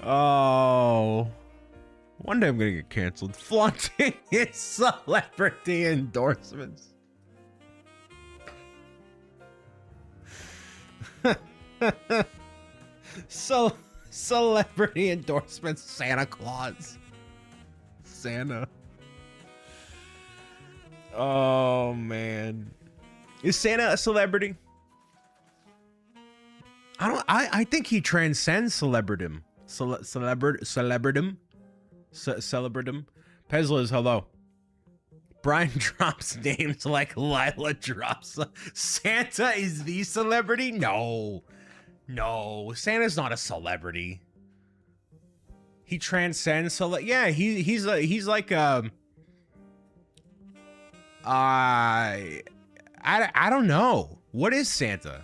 S1: Oh, one day I'm gonna get canceled. Flaunting his celebrity endorsements. So, celebrity endorsements, Santa Claus. Santa. Oh, man. Is Santa a celebrity? I think he transcends celebritydom. Celebritydom? Pezla's hello. Brian drops names like Lila drops. Santa is the celebrity? No. No, Santa's not a celebrity. He transcends yeah, he's like I don't know. What is Santa?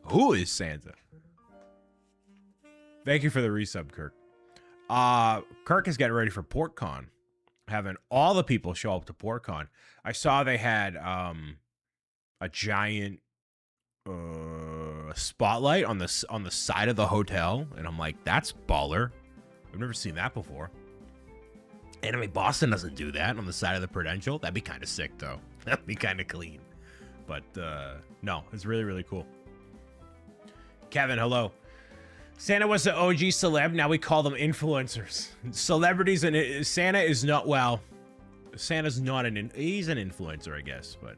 S1: Who is Santa? Thank you for the resub, Kirk. Kirk is getting ready for PortCon. Having all the people show up to PortCon. I saw they had a giant spotlight on the side of the hotel, and I'm like, that's baller. I've never seen that before. Anime Boston doesn't do that on the side of the Prudential. That'd be kind of sick, though. That'd be kind of clean. But no, it's really, really cool. Kevin, hello. Santa was the OG celeb. Now we call them influencers. Celebrities, and Santa is not, well, Santa's not he's an influencer, I guess, but.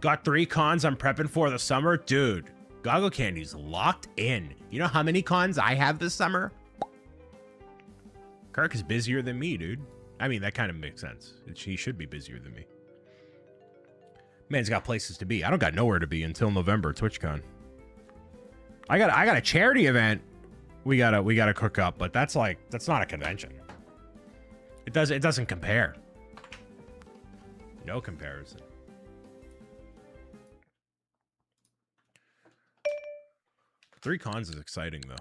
S1: Got 3 cons I'm prepping for the summer? Dude, Goggle Candy's locked in. You know how many cons I have this summer? Kirk is busier than me, dude. I mean, that kind of makes sense. He should be busier than me. Man's got places to be. I don't got nowhere to be until November, TwitchCon. I got a charity event we gotta cook up, but that's not a convention. It doesn't compare. No comparison. Three cons is exciting though.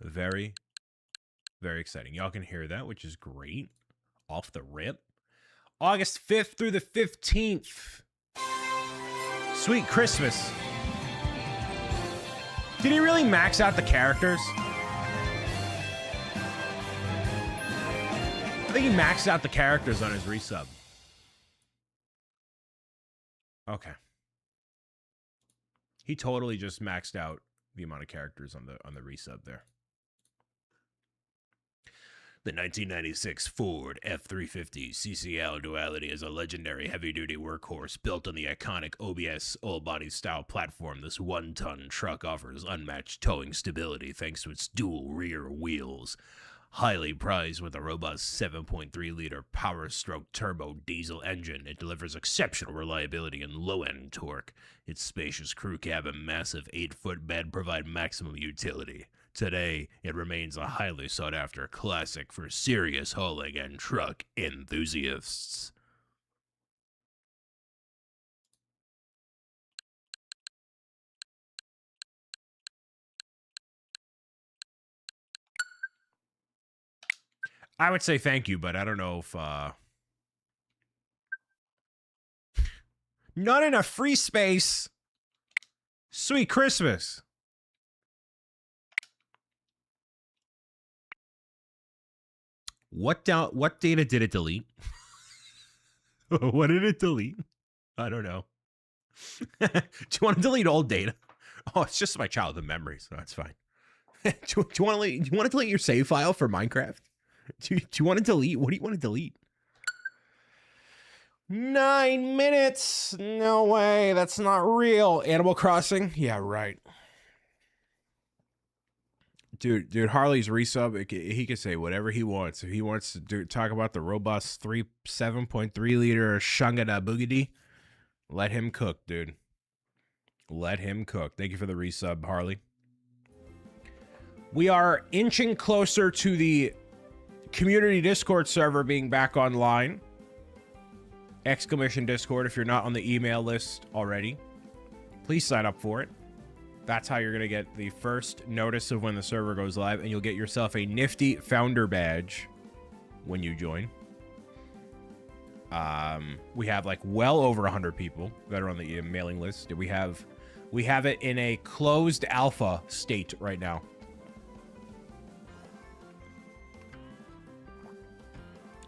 S1: Very, very exciting. Y'all can hear that, which is great. Off the rip. August 5th through the 15th. Sweet Christmas. Did he really max out the characters? I think he maxed out the characters on his resub. Okay. He totally just maxed out the amount of characters on the resub there. The 1996 Ford F-350 CCL Duality is a legendary heavy-duty workhorse built on the iconic OBS all-body style platform. This one-ton truck offers unmatched towing stability thanks to its dual rear wheels. Highly prized with a robust 7.3-liter power-stroke turbo diesel engine, it delivers exceptional reliability and low-end torque. Its spacious crew cabin, massive 8-foot bed provide maximum utility. Today, it remains a highly sought-after classic for serious hauling and truck enthusiasts. I would say thank you, but I don't know if, not in a free space. Sweet Christmas. What data did it delete? What did it delete? I don't know. Do you want to delete all data? Oh, it's just my childhood memories. So that's fine. do you want to delete your save file for Minecraft? Do you want to delete? What do you want to delete? 9 minutes? No way. That's not real. Animal Crossing? Yeah, right. Dude, Harley's resub. He can say whatever he wants. If he wants to talk about the robust 7.3 liter Shangada Boogity, let him cook, dude. Let him cook. Thank you for the resub, Harley. We are inching closer to the community Discord server being back online. Exclamation Discord if you're not on the email list already. Please sign up for it. That's how you're going to get the first notice of when the server goes live, and you'll get yourself a nifty founder badge when you join. We have like well over 100 people that are on the mailing list. We have it in a closed alpha state right now.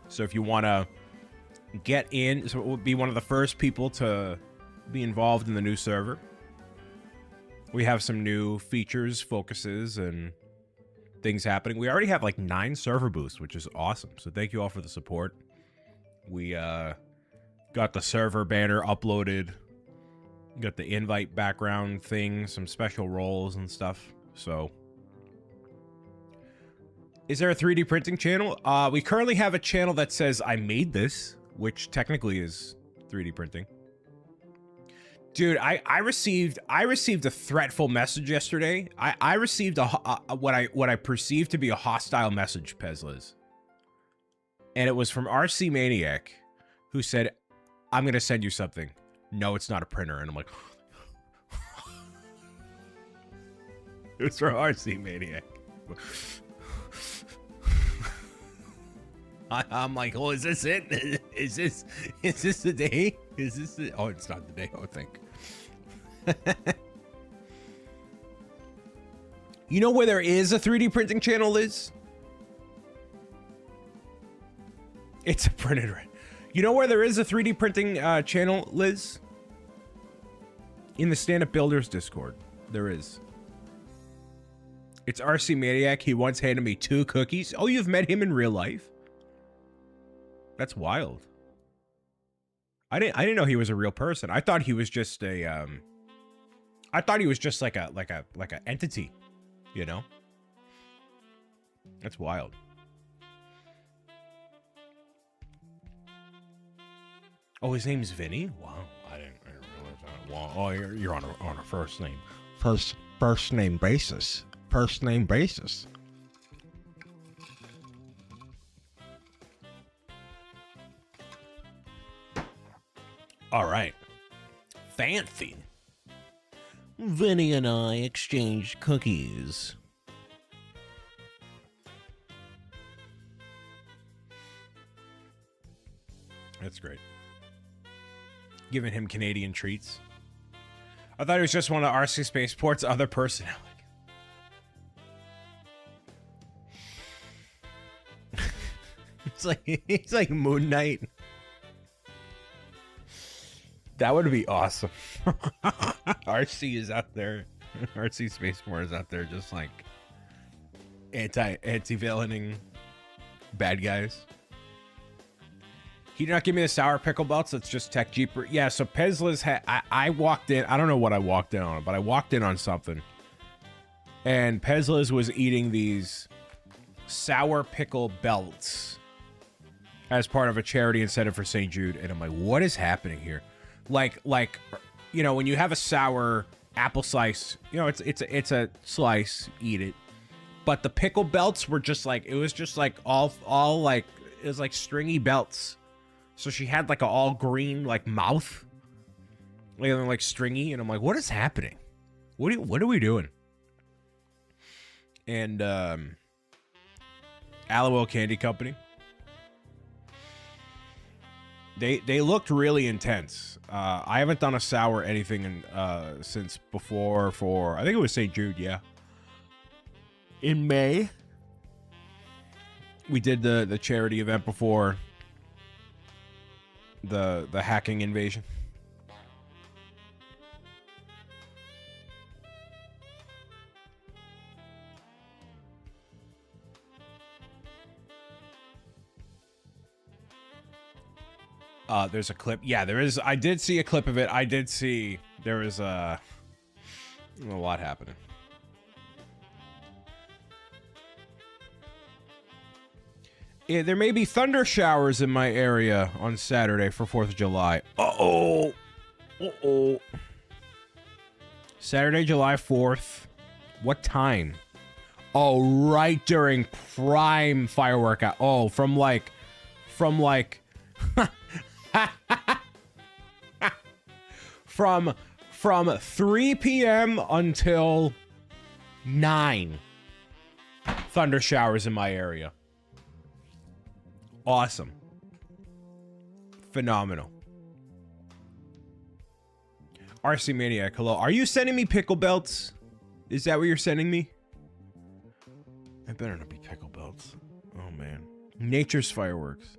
S1: So if you want to get in, so it would be one of the first people to be involved in the new server. We have some new features, focuses, and things happening. We already have like 9 server boosts, which is awesome. So thank you all for the support. We got the server banner uploaded. Got the invite background thing, some special roles and stuff. So, is there a 3D printing channel? We currently have a channel that says I made this, which technically is 3D printing. Dude, I received a threatful message yesterday. I received what I perceived to be a hostile message, Pezliz. And it was from RC Maniac, who said, "I'm gonna send you something. No, it's not a printer." And I'm like, it was from RC Maniac. I'm like, oh, is this it? Is this the day? Is this the... Oh, it's not the day, I think. You know where there is a 3D printing channel, Liz? It's a printed... You know where there is a 3D printing channel, Liz? In the Stand Up Builders Discord. There is. It's RC Maniac. He once handed me 2 cookies. Oh, you've met him in real life? That's wild. I didn't know he was a real person. I thought he was just a I thought he was just like a entity, you know? That's wild. Oh, his name's Vinny? Wow, I didn't realize that. Wow. Oh, you're on a first name. First name basis. First name basis. All right. Fancy. Vinny and I exchanged cookies. That's great. Giving him Canadian treats. I thought he was just one of RC Spaceport's other personnel. He's like Moon Knight. That would be awesome. RC is out there. RC Spaceport is out there just like anti-villaining bad guys. He did not give me the sour pickle belts. That's just Tech Jeeper. Yeah, so Pezliz had... I walked in... I don't know what I walked in on, but I walked in on something. And Pezliz was eating these sour pickle belts as part of a charity incentive for St. Jude. And I'm like, what is happening here? Like, you know, when you have a sour apple slice, you know, it's a slice, eat it. But the pickle belts were just like... It was just like all like... It was like stringy belts. So she had like a all green like mouth, like stringy, and I'm like, what is happening? What are we doing? And Aloe Candy Company. They looked really intense. I haven't done a sour anything since before for, I think it was St. Jude, yeah. In May, we did the charity event before the hacking invasion. There's a clip. Yeah, there is. I did see a clip of it. I did see there was a lot happening. Yeah, there may be thunder showers in my area on Saturday for 4th of July. Uh-oh. Uh-oh. Saturday, July 4th. What time? Oh, right during prime firework. Oh, from like from 3 p.m. until 9. Thunder showers in my area. Awesome. Phenomenal. RC Maniac, hello. Are you sending me pickle belts? Is that what you're sending me? I better not be pickle belts. Oh, man. Nature's fireworks.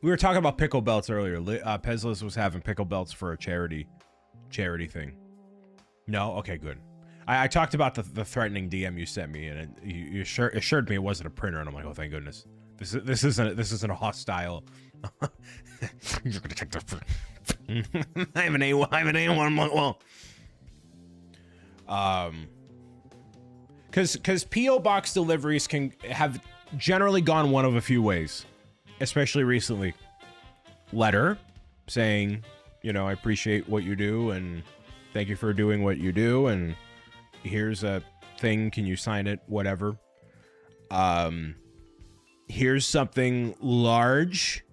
S1: We were talking about pickle belts earlier. Pezlis was having pickle belts for a charity thing. No? Okay, good. I talked about the threatening DM you sent me, and you assured me it wasn't a printer, and I'm like, oh, thank goodness. This isn't a hostile. You're gonna take that. I have an A1. Well, because PO box deliveries can have generally gone one of a few ways, especially recently. Letter saying, you know, I appreciate what you do and thank you for doing what you do, and here's a thing, can you sign it, whatever. Here's something large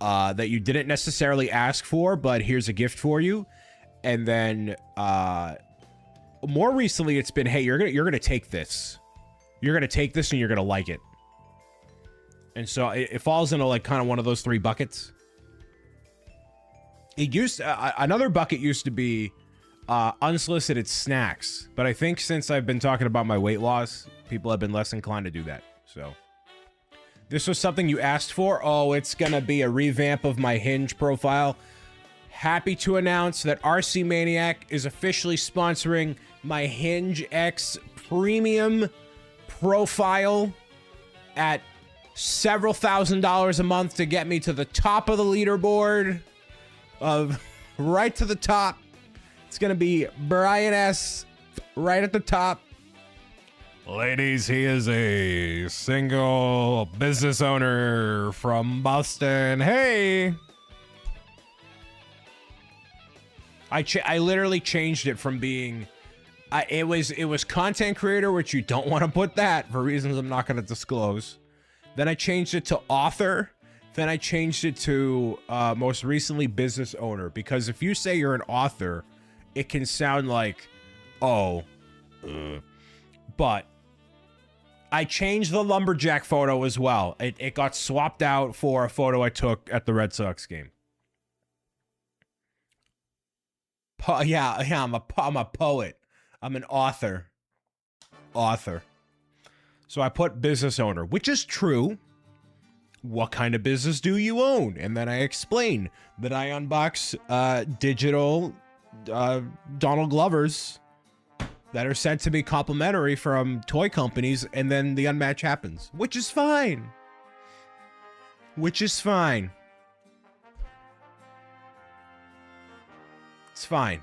S1: that you didn't necessarily ask for, but here's a gift for you. And then more recently it's been, hey, you're gonna take this. You're gonna take this and you're gonna like it. And so it falls into like kind of one of those 3 buckets. It used another bucket used to be unsolicited snacks, but I think since I've been talking about my weight loss, people have been less inclined to do that. So this was something you asked for. Oh, it's gonna be a revamp of my Hinge profile. Happy to announce that RC Maniac is officially sponsoring my Hinge X premium profile at several $1,000s a month to get me to the top of the leaderboard, of right to the top. It's gonna be Brian S. right at the top. Ladies, he is a single business owner from Boston. Hey! I literally changed it from being... it was content creator, which you don't want to put that for reasons I'm not going to disclose. Then I changed it to author. Then I changed it to most recently business owner. Because if you say you're an author, it can sound like, oh, but... I changed the lumberjack photo as well. It got swapped out for a photo I took at the Red Sox game. Yeah, I'm a poet. I'm an author. So I put business owner, which is true. What kind of business do you own? And then I explain that I unbox digital Donald Glovers that are sent to me complimentary from toy companies, and then the unmatch happens, which is fine. It's fine.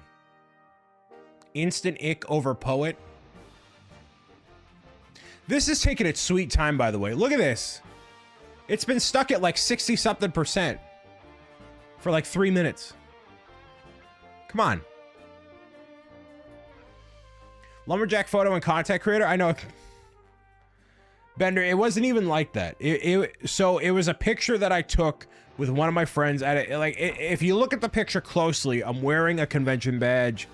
S1: Instant ick over poet. This is taking its sweet time, by the way. Look at this. It's been stuck at like 60-something% for like 3 minutes. Come on. Lumberjack photo and content creator. I know. Bender, it wasn't even like that. So it was a picture that I took with one of my friends at it. Like, if you look at the picture closely, I'm wearing a convention badge.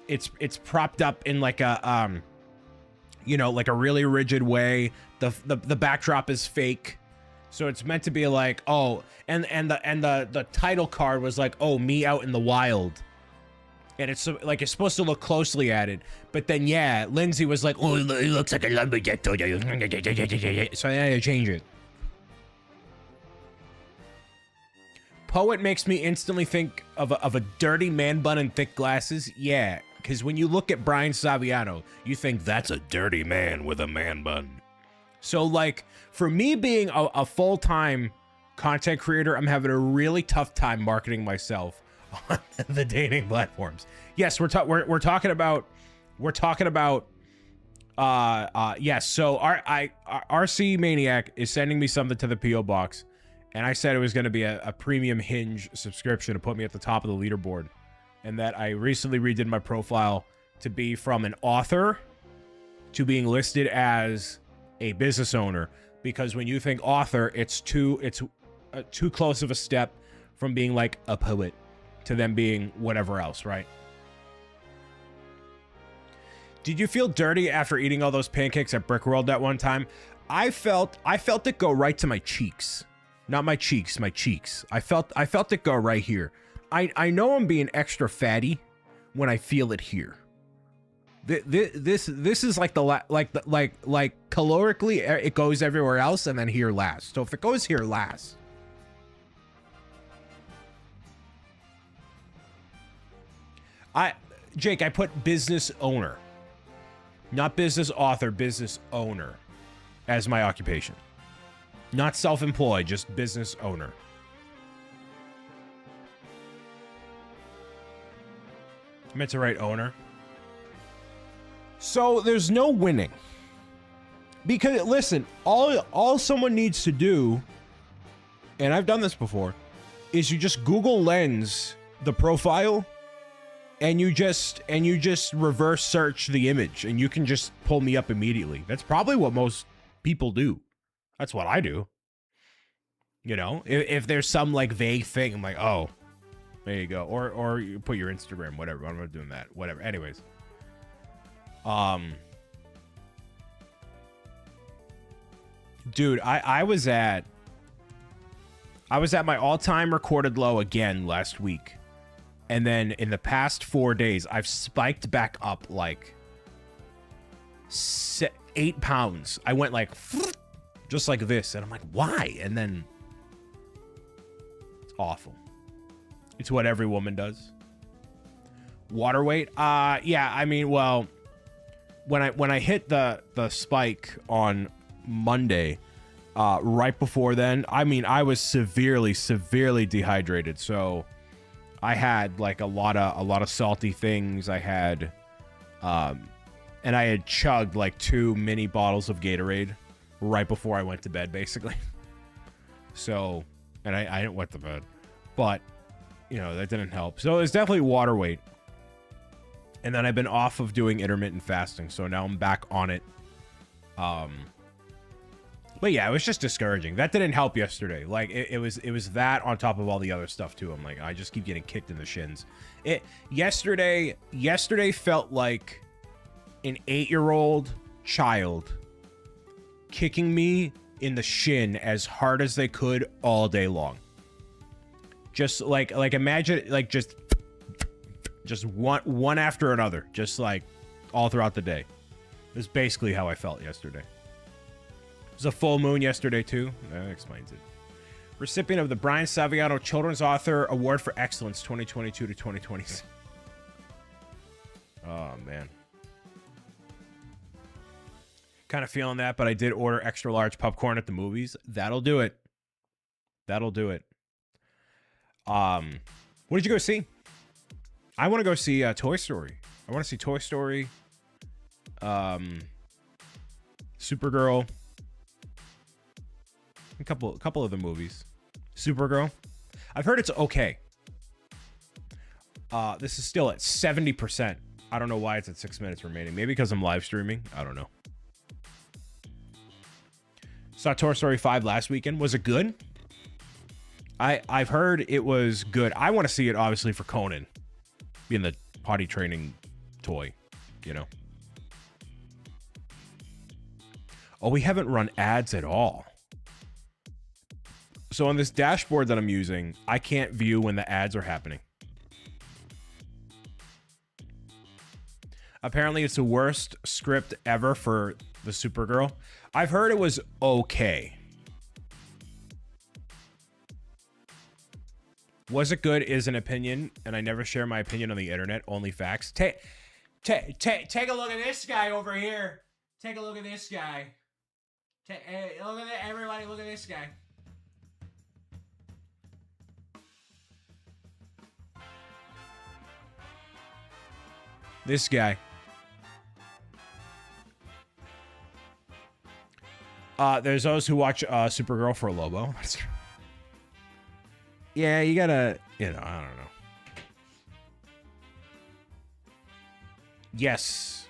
S1: It's propped up in like a you know, like a really rigid way. The backdrop is fake. So it's meant to be like, oh, and the title card was like, oh, me out in the wild. And it's like, it's supposed to look closely at it. But then, yeah, Lindsay was like, oh, it looks like a lumberjack. So I had to change it. Poet makes me instantly think of a dirty man bun and thick glasses. Yeah, because when you look at Brian Saviano, you think that's a dirty man with a man bun. So, like, for me being a full-time content creator, I'm having a really tough time marketing myself on the dating platforms. Yes, we're talking about yes. So RC Maniac is sending me something to the PO box, and I said it was going to be a premium Hinge subscription to put me at the top of the leaderboard, and that I recently redid my profile to be from an author to being listed as a business owner, because when you think author, it's too close of a step from being like a poet to them being whatever else, right? Did you feel dirty after eating all those pancakes at Brick World that one time? I felt it go right to my cheeks. Not my cheeks, my cheeks. I felt it go right here. I know I'm being extra fatty when I feel it here. This is like calorically it goes everywhere else and then here last. So if it goes here last, Jake, I put business owner, not business author, business owner as my occupation. Not self-employed, just business owner. I meant to write owner. So there's no winning. Because listen, all someone needs to do, and I've done this before, is you just Google Lens the profile and you just reverse search the image and you can just pull me up immediately. That's probably what most people do. That's what I do. You know, if there's some like vague thing, I'm like, oh, there you go. Or you put your Instagram, whatever. I'm not doing that. Whatever. Anyways. Dude, I was at my all-time recorded low again last week. And then in the past 4 days, I've spiked back up like 8 pounds. I went like just like this, and I'm like, why? And then it's awful. It's what every woman does. Water weight? Yeah, I mean, well, when I hit the spike on Monday, right before then, I mean, I was severely dehydrated. So I had like a lot of salty things. I had and I had chugged like 2 mini bottles of Gatorade right before I went to bed, basically. So, and I didn't wet the bed, but you know, that didn't help. So it's definitely water weight. And then I've been off of doing intermittent fasting, so now I'm back on it. But yeah, it was just discouraging. That didn't help yesterday. Like it was that on top of all the other stuff too. I'm like, I just keep getting kicked in the shins. Yesterday felt like an 8-year-old child kicking me in the shin as hard as they could all day long. Just like imagine like just one after another, just like all throughout the day. It's basically how I felt yesterday. It was a full moon yesterday too. That explains it. Recipient of the Brian Saviano Children's Author Award for Excellence 2022 to 2020. Oh man. Kind of feeling that, but I did order extra large popcorn at the movies. That'll do it. That'll do it. What did you go see? I want to go see Toy Story. I want to see Toy Story, Supergirl, a couple of the movies. Supergirl. I've heard it's okay. This is still at 70%. I don't know why it's at 6 minutes remaining. Maybe because I'm live streaming. I don't know. Saw Toy Story 5 last weekend. Was it good? I've heard it was good. I want to see it obviously for Conan being the potty training toy, you know. Oh, we haven't run ads at all. So on this dashboard that I'm using, I can't view when the ads are happening. Apparently, it's the worst script ever for the Supergirl. I've heard it was okay. Was it good is an opinion, and I never share my opinion on the internet, only facts. Take a look at this guy over here. Take a look at this guy. Hey, look at that, everybody, look at this guy. This guy. There's those who watch Supergirl for Lobo. Yeah, you gotta, you know, I don't know. Yes.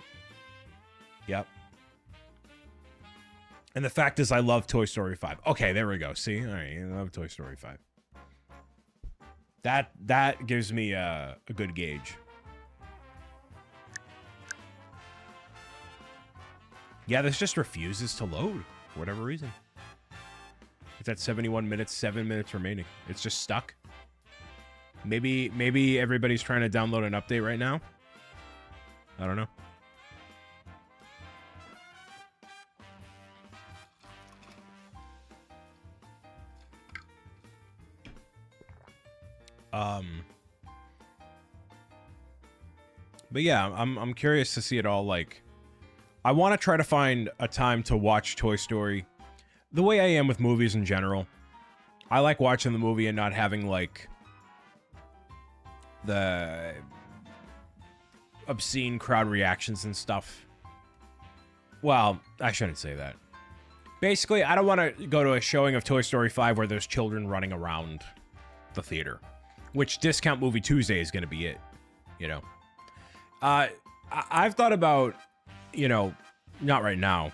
S1: Yep. And the fact is, I love Toy Story 5. Okay, there we go. See? All right, I love Toy Story 5. That gives me a good gauge. Yeah, this just refuses to load for whatever reason. It's at 71 minutes, 7 minutes remaining. It's just stuck. Maybe everybody's trying to download an update right now. I don't know. But yeah, I'm curious to see it all. Like, I want to try to find a time to watch Toy Story. The way I am with movies in general, I like watching the movie and not having, like, the obscene crowd reactions and stuff. Well, I shouldn't say that. Basically, I don't want to go to a showing of Toy Story 5 where there's children running around the theater. Which Discount Movie Tuesday is going to be it, you know. I've thought about, you know, not right now,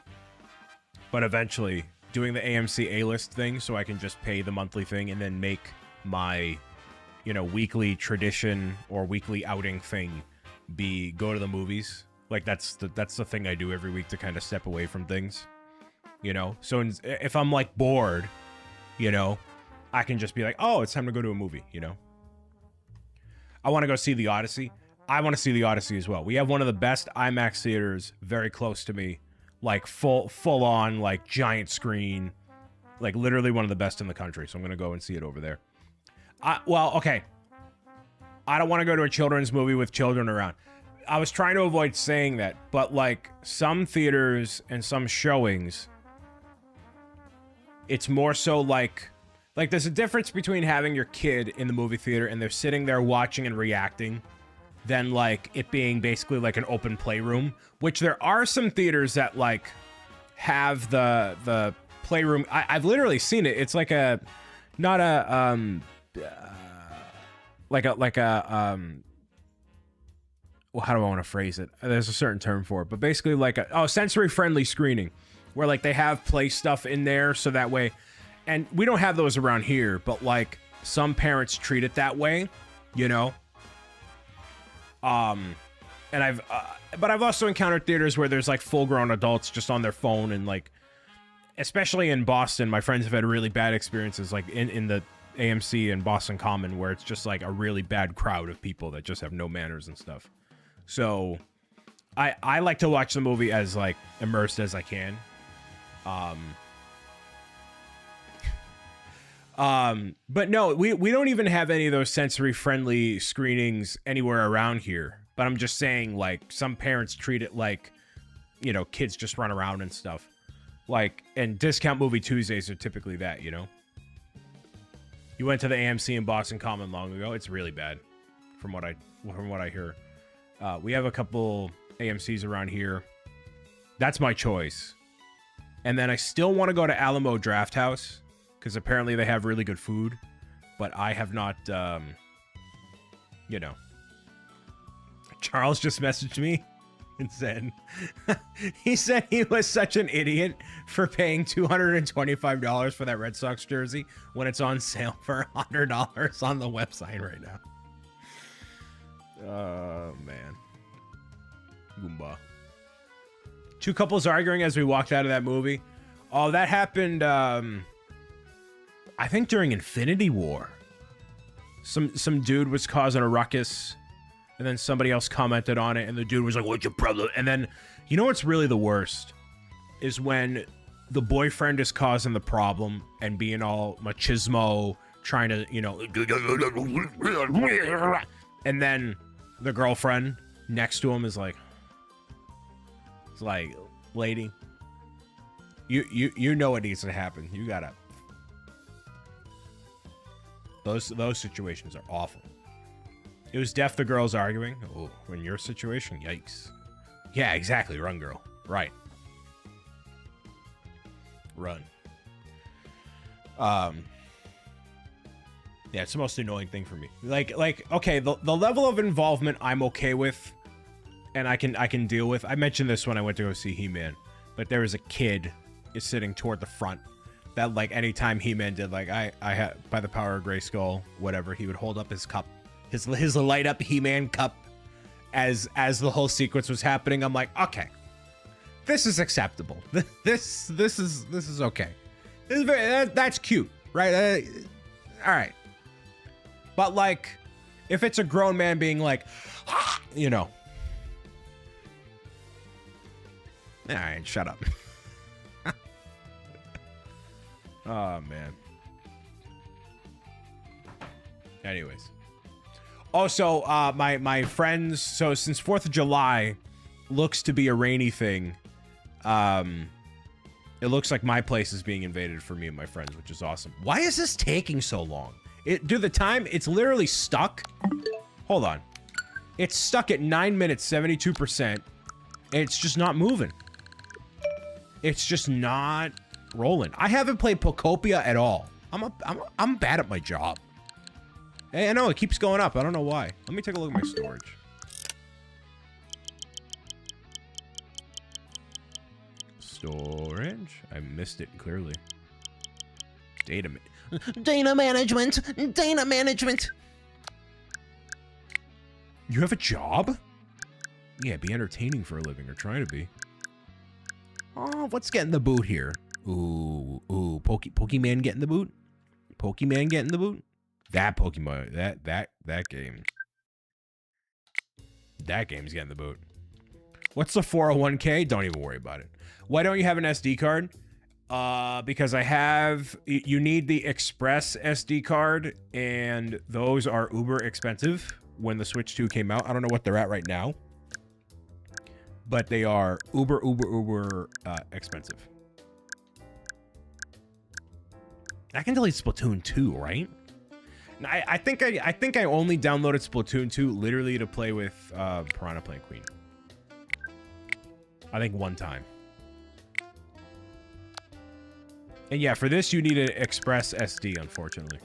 S1: but eventually doing the AMC A-list thing so I can just pay the monthly thing and then make my, you know, weekly tradition or weekly outing thing be go to the movies. Like, that's the thing I do every week to kind of step away from things, you know. So if I'm, like, bored, you know, I can just be like, oh, it's time to go to a movie, you know. I want to go see The Odyssey. I want to see The Odyssey as well. We have one of the best IMAX theaters very close to me. Like, full on, like, giant screen. Like, literally one of the best in the country. So I'm going to go and see it over there. Well, okay. I don't want to go to a children's movie with children around. I was trying to avoid saying that. But, like, some theaters and some showings, it's more so like there's a difference between having your kid in the movie theater and they're sitting there watching and reacting than, like, it being basically like an open playroom, which there are some theaters that, like, have the playroom. I've literally seen it. It's like a, not a, well, how do I want to phrase it? There's a certain term for it, but basically like sensory friendly screening where, like, they have play stuff in there so that way, and we don't have those around here, but, like, some parents treat it that way, you know? And I've also encountered theaters where there's, like, full-grown adults just on their phone, and, like, especially in Boston, my friends have had really bad experiences, like, in the AMC and Boston Common, where it's just, like, a really bad crowd of people that just have no manners and stuff. So I like to watch the movie as, like, immersed as I can. But no, we don't even have any of those sensory friendly screenings anywhere around here. But I'm just saying, like, some parents treat it like, you know, kids just run around and stuff. Like, and Discount Movie Tuesdays are typically that, you know? You went to the AMC in Boston Common long ago. It's really bad, from what I hear. We have a couple AMCs around here. That's my choice. And then I still want to go to Alamo Drafthouse, because apparently they have really good food, but I have not, you know. Charles just messaged me and said, he said he was such an idiot for paying $225 for that Red Sox jersey when it's on sale for $100 on the website right now. Oh, man. Goomba. Two couples arguing as we walked out of that movie. Oh, that happened, I think during Infinity War, some dude was causing a ruckus, and then somebody else commented on it, and the dude was like, "What's your problem?" And then, you know what's really the worst is when the boyfriend is causing the problem and being all machismo, trying to, you know, and then the girlfriend next to him is like, it's like, lady, you know what needs to happen. You gotta. Those situations are awful. It was deaf the girls arguing. Oh, in your situation, yikes. Yeah, exactly. Run, girl. Right. Run. Yeah, it's the most annoying thing for me. Like, okay, the level of involvement I'm okay with, and I can deal with. I mentioned this when I went to go see He-Man, but there was a kid is sitting toward the front that, like, anytime He-Man did, like, I had, by the power of Grayskull, whatever, he would hold up his cup, his light up He-Man cup, as the whole sequence was happening. I'm like, okay, this is acceptable. This is okay. This is that's cute, right? All right. But, like, if it's a grown man being like, you know, all right, shut up. Oh, man. Anyways. Also, my friends, so since 4th of July looks to be a rainy thing, it looks like my place is being invaded for me and my friends, which is awesome. Why is this taking so long? Dude, the time, it's literally stuck. Hold on. It's stuck at 9 minutes, 72%. It's just not moving. It's just not rolling. I haven't played Pocopia at all. I'm bad at my job. Hey, I know it keeps going up. I don't know why. Let me take a look at my storage. Storage. I missed it clearly. Data management. Data management. You have a job? Yeah, be entertaining for a living, or try to be. Oh, what's getting the boot here? Ooh, Pokemon getting the boot? Pokemon getting the boot? That Pokemon, that game. That game's getting the boot. What's the 401k? Don't even worry about it. Why don't you have an SD card? Because I have, you need the Express SD card, and those are uber expensive when the Switch 2 came out. I don't know what they're at right now, but they are uber expensive. I can delete Splatoon 2, right? I think I only downloaded Splatoon 2 literally to play with Piranha Plant Queen. I think one time. And yeah, for this you need an Express SD, unfortunately.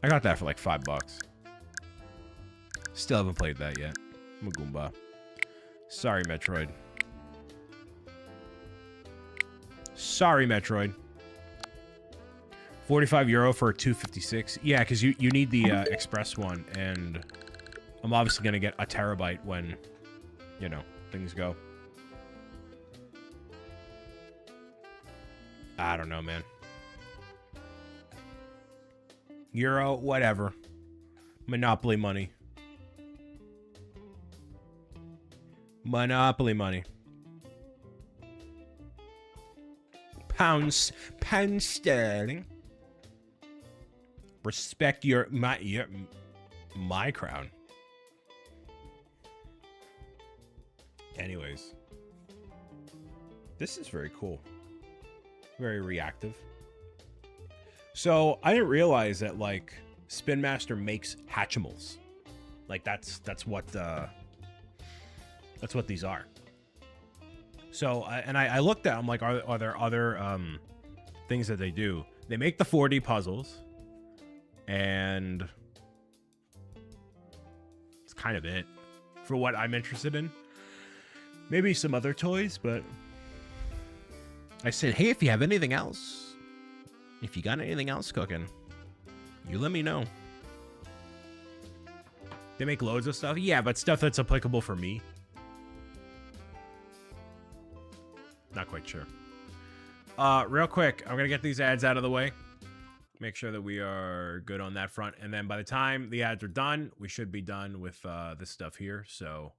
S1: I got that for like $5. Still haven't played that yet. I'm a Goomba. Sorry, Metroid. Sorry, Metroid. 45 euro for a 256. Yeah, because you need the Express one, and I'm obviously going to get a terabyte when, you know, things go. I don't know, man. Euro, whatever. Monopoly money. Monopoly money. Pound sterling. Respect my crown. Anyways, this is very cool. Very reactive. So I didn't realize that, like, Spin Master makes Hatchimals. Like, that's what these are. So I looked at, I'm like, are there other things that they do? They make the 4D puzzles, and it's kind of it for what I'm interested in. Maybe some other toys, but I said, hey, if you have anything else, if you got anything else cooking, you let me know. They make loads of stuff. Yeah, but stuff that's applicable for me. quite sure. Real quick, I'm gonna get these ads out of the way. Make sure that we are good on that front, and then by the time the ads are done, we should be done with this stuff here. So,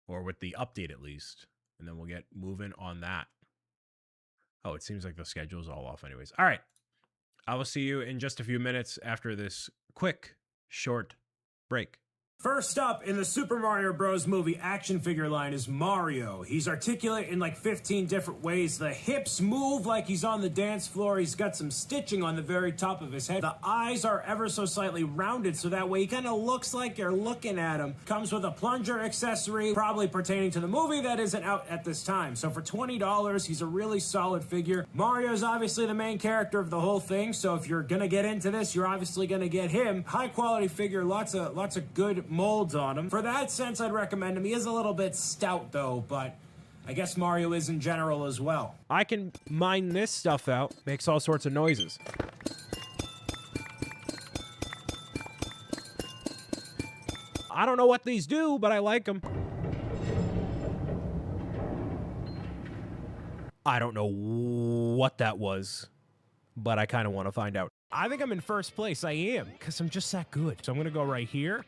S1: or with the update at least, and then we'll get moving on that. Oh, it seems like the schedule is all off anyways. All right. I will see you in just a few minutes after this quick, short break.
S3: First up in the Super Mario Bros. Movie action figure line is Mario. He's articulate in like 15 different ways. The hips move like he's on the dance floor. He's got some stitching on the very top of his head. The eyes are ever so slightly rounded, so that way he kind of looks like you're looking at him. Comes with a plunger accessory, probably pertaining to the movie that isn't out at this time. So for $20, he's a really solid figure. Mario's obviously the main character of the whole thing, so if you're gonna get into this, you're obviously gonna get him. High quality figure, lots of good molds on him. For that sense, I'd recommend him. He is a little bit stout though, but I guess Mario is in general as well.
S1: I can mine this stuff out. Makes all sorts of noises. I don't know what these do, but I like them. I don't know what that was, but I kind of want to find out. I think I'm in first place. I am, because I'm just that good. So I'm going to go right here.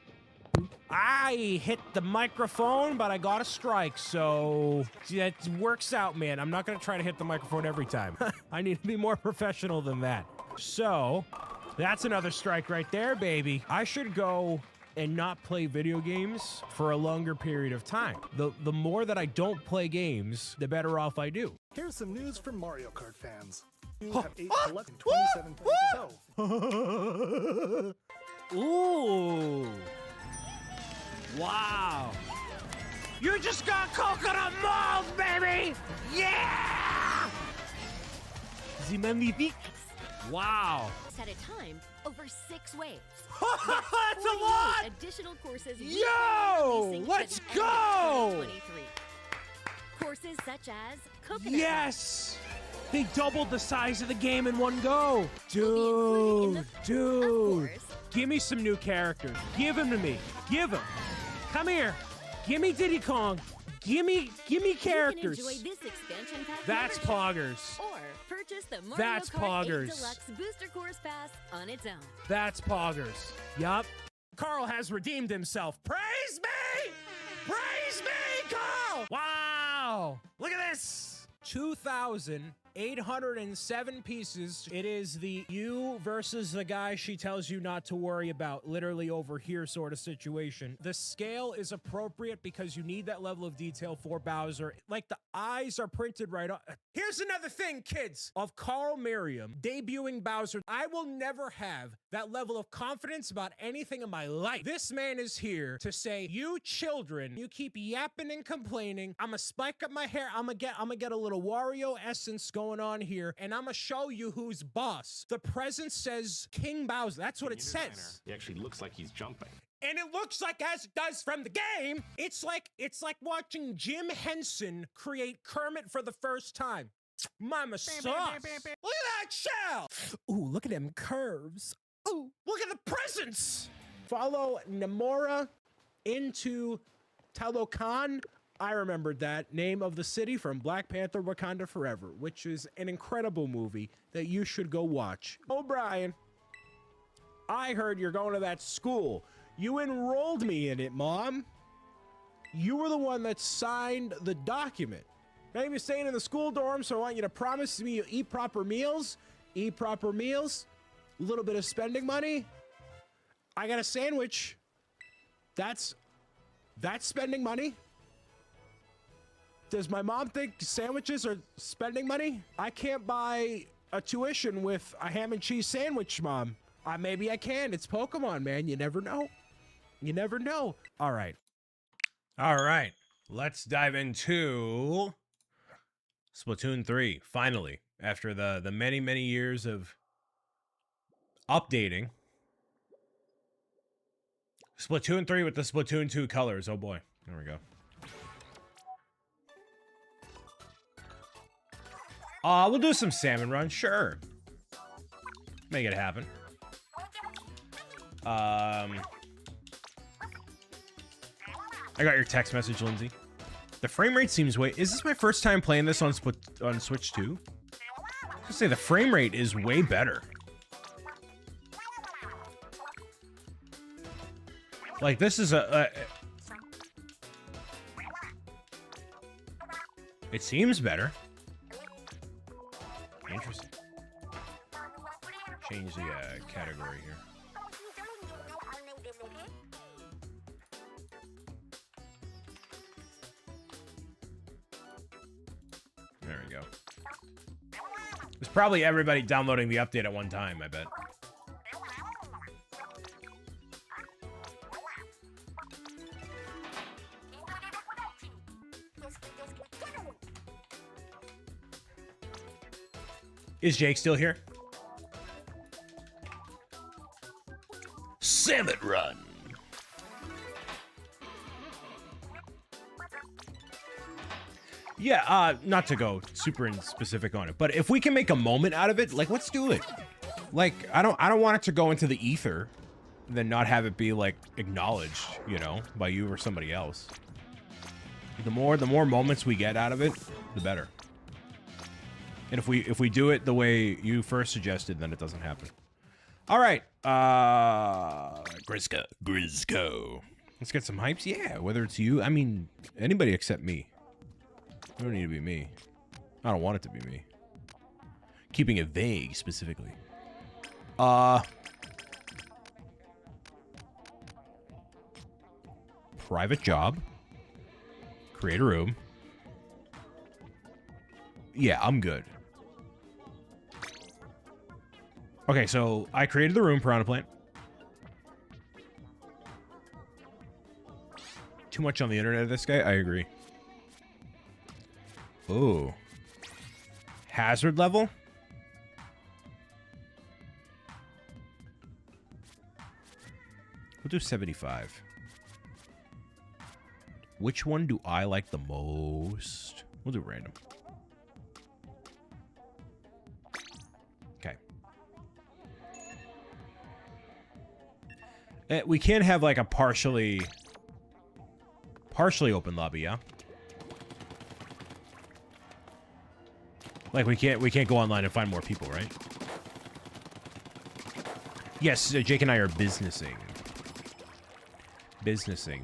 S1: I hit the microphone, but I got a strike, so it works out, man. I'm not going to try to hit the microphone every time. I need to be more professional than that. So, that's another strike right there, baby. I should go and not play video games for a longer period of time. The more that I don't play games, the better off I do.
S4: Here's some news from Mario Kart fans. You have 8 collected 27 points to go.
S1: Ooh. Wow. You just got coconut molds, baby! Yeah! The magnifique. Wow.
S5: At a time over 6 waves.
S1: That's a lot!
S5: Additional courses.
S1: Yo! Let's go!
S5: Courses such as coconut.
S1: Yes! They doubled the size of the game in one go.
S5: Will
S1: Dude. Give me some new characters. Give them to me. Give them. Come here. Give me Diddy Kong. Give me characters.
S5: You can enjoy this expansion pack.
S1: That's
S5: membership.
S1: poggers.
S5: Or purchase the Mario
S1: That's
S5: Kart 8
S1: poggers.
S5: Deluxe Booster Course Pass on its own.
S1: That's poggers. Yup. Carl has redeemed himself. Praise me! Praise me, Carl! Wow! Look at this! 2,807 pieces. It is the you versus the guy she tells you not to worry about, literally over here sort of situation. The scale is appropriate because you need that level of detail for Bowser. Like, the eyes are printed right on. Here's another thing, kids, of Carl Merriam debuting Bowser. I will never have that level of confidence about anything in my life. This man is here to say, you children, you keep yapping and complaining. I'm gonna spike up my hair. I'm gonna get a little Wario essence going on here, and I'm gonna show you who's boss. The present says King Bowser. That's what it says.
S6: He actually looks like he's jumping.
S1: And it looks like, as it does from the game, it's like watching Jim Henson create Kermit for the first time. Mama sauce. Look at that shell. Ooh, look at them curves. Ooh, look at the presents. Follow Namora into Talokan. I remembered that name of the city from Black Panther Wakanda Forever, which is an incredible movie that you should go watch. O'Brien, I heard you're going to that school. You enrolled me in it, Mom. You were the one that signed the document. Now you're staying in the school dorm, so I want you to promise me you eat proper meals. Eat proper meals. A little bit of spending money. I got a sandwich. That's spending money. Does my mom think sandwiches are spending money? I can't buy a tuition with a ham and cheese sandwich, Mom. Maybe I can. It's Pokemon, man. You never know. You never know. All right. All right. Let's dive into Splatoon 3, finally. After the many, many years of updating. Splatoon 3 with the Splatoon 2 colors. Oh, boy. There we go. We'll do some salmon run, sure. Make it happen. I got your text message, Lindsay. The frame rate seems way... Is this my first time playing this on Switch 2? I was gonna say, the frame rate is way better. Like, this is it seems better. Interesting. Change the category here. There we go. There's probably everybody downloading the update at one time, I bet. Is Jake still here? Salmon Run. Yeah, not to go super specific on it, but if we can make a moment out of it, like, let's do it. Like, I don't want it to go into the ether, then not have it be like acknowledged, you know, by you or somebody else. The more moments we get out of it, the better. And if we do it the way you first suggested, then it doesn't happen. All right, Grisco. Let's get some hypes. Yeah, whether it's you, I mean, anybody except me. It don't need to be me. I don't want it to be me. Keeping it vague, specifically. Private job. Create a room. Yeah, I'm good. Okay, so I created the room, Piranha Plant. Too much on the internet of this guy? I agree. Ooh. Hazard level? We'll do 75. Which one do I like the most? We'll do random. Okay. We can't have like a partially open lobby, yeah? Like we can't go online and find more people, right? Yes, Jake and I are businessing.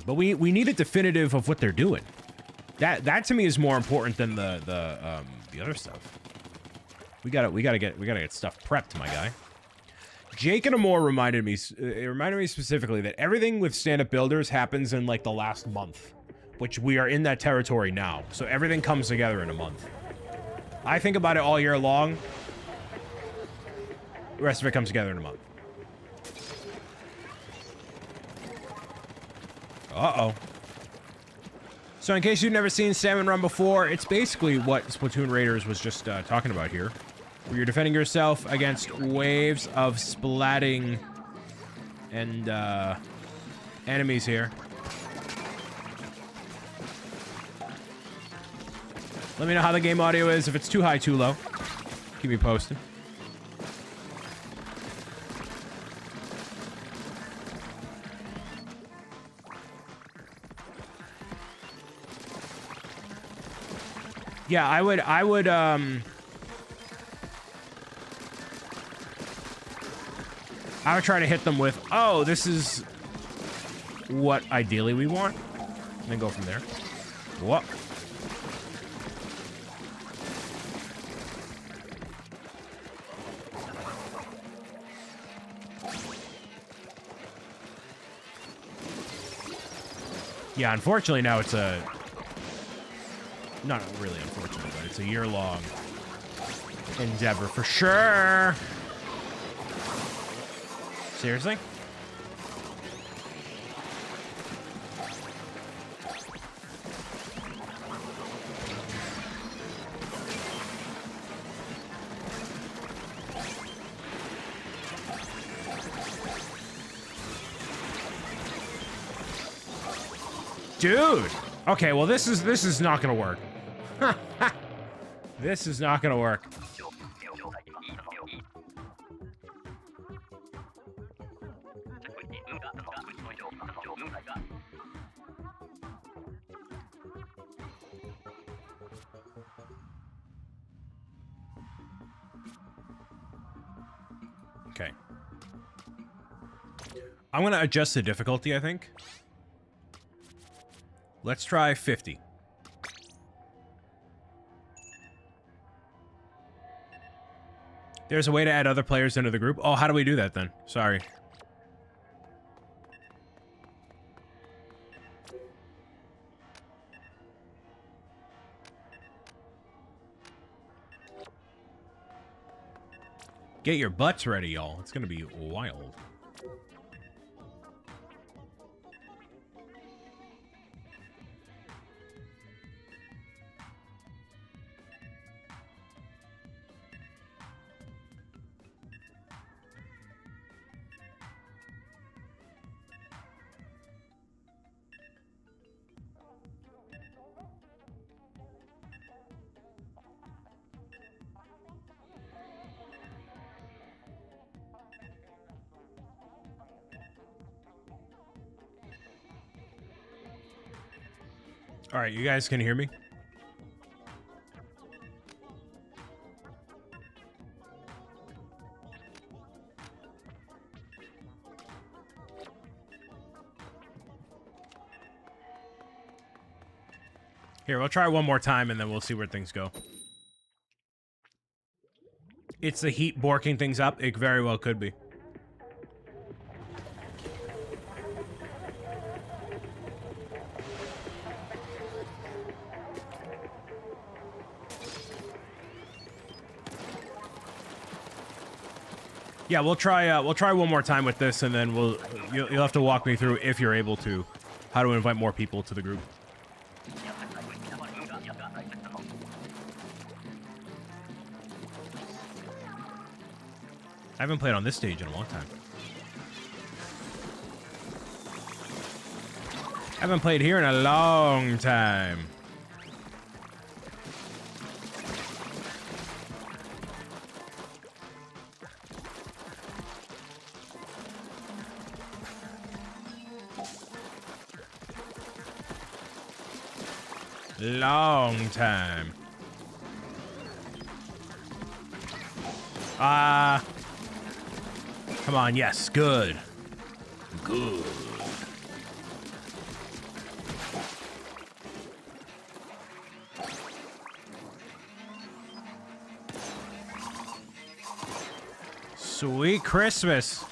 S1: But we need a definitive of what they're doing. That to me is more important than the other stuff. We gotta get stuff prepped, my guy. Jake and Amore reminded me specifically that everything with stand-up builders happens in like the last month, which we are in that territory now. So everything comes together in a month. I think about it all year long. The rest of it comes together in a month. Uh-oh. So in case you've never seen Salmon Run before, it's basically what Splatoon Raiders was just talking about here. Where you're defending yourself against waves of splatting and enemies here. Let me know how the game audio is. If it's too high, too low, keep me posted. Yeah, I would try to hit them with, oh, this is what ideally we want, and then go from there. What? Yeah, unfortunately now it's a... Not really unfortunately, but it's a year-long endeavor for sure. Seriously? Dude. Okay, well this is not gonna work. This is not gonna work. Okay. I'm going to adjust the difficulty, I think. Let's try 50. There's a way to add other players into the group. Oh, how do we do that then? Sorry. Get your butts ready, y'all. It's gonna be wild. All right, you guys can hear me? Here, we'll try one more time and then we'll see where things go. It's the heat borking things up. It very well could be. Yeah, we'll try one more time with this, and then you'll have to walk me through, if you're able to, how to invite more people to the group. I haven't played on this stage in a long time. I haven't played here in a long time. Long time. Come on, yes, good. Good. Sweet Christmas.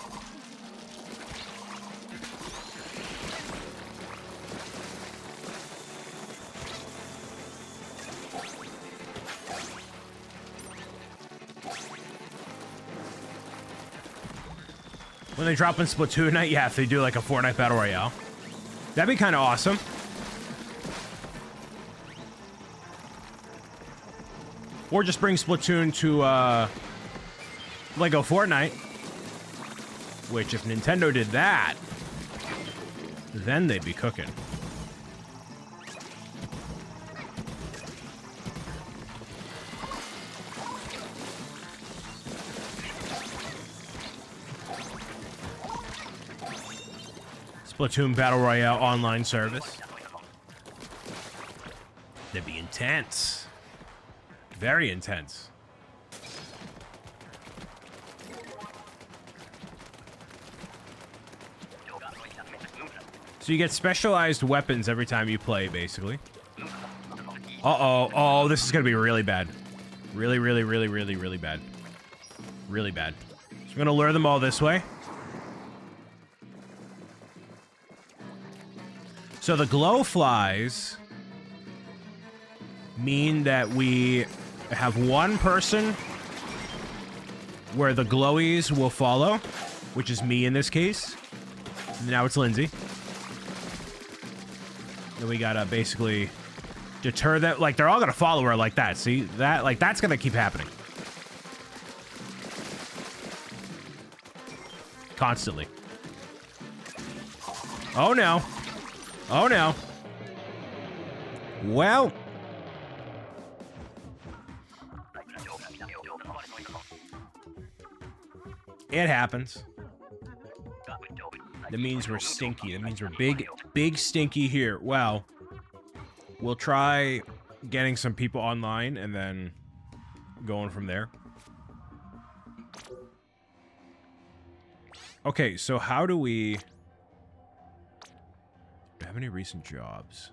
S1: When they drop in Splatoon night, yeah, if they do like a Fortnite Battle Royale. That'd be kind of awesome. Or just bring Splatoon to, Lego Fortnite. Which, if Nintendo did that, then they'd be cooking. Splatoon Battle Royale online service. That'd be intense. Very intense. So you get specialized weapons every time you play, basically. Uh-oh. Oh, this is gonna be really bad. Really, really, really, really, really bad. Really bad. So I'm gonna lure them all this way. So the glow flies mean that we have one person where the glowies will follow, which is me in this case. And now it's Lindsay. Then we gotta basically deter them. Like, they're all gonna follow her like that. See? That, like, that's gonna keep happening. Constantly. Oh no. Oh no. Well. It happens. That means we're stinky. That means we're big stinky here. Well, we'll try getting some people online and then going from there. Okay, so how do we... Do I have any recent jobs?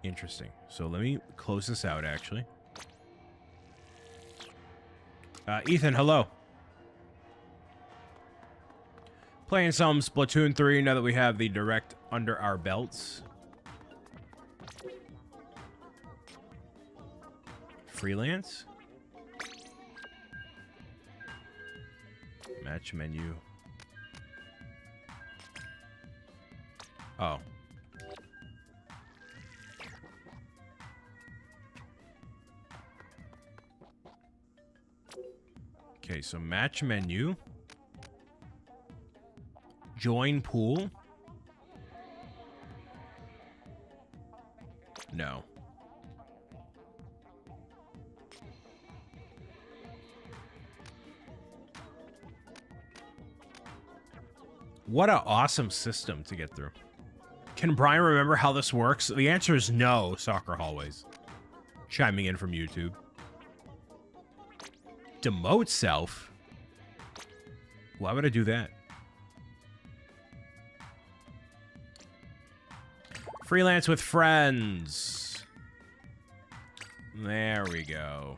S1: Interesting. So let me close this out, actually. Ethan, hello. Playing some Splatoon 3 now that we have the Direct under our belts. Freelance? Match menu. Oh. Okay, so match menu. Join pool. No. What an awesome system to get through. Can Brian remember how this works? The answer is no, Soccer Hallways. Chiming in from YouTube. Demote self? Why would I do that? Freelance with friends. There we go.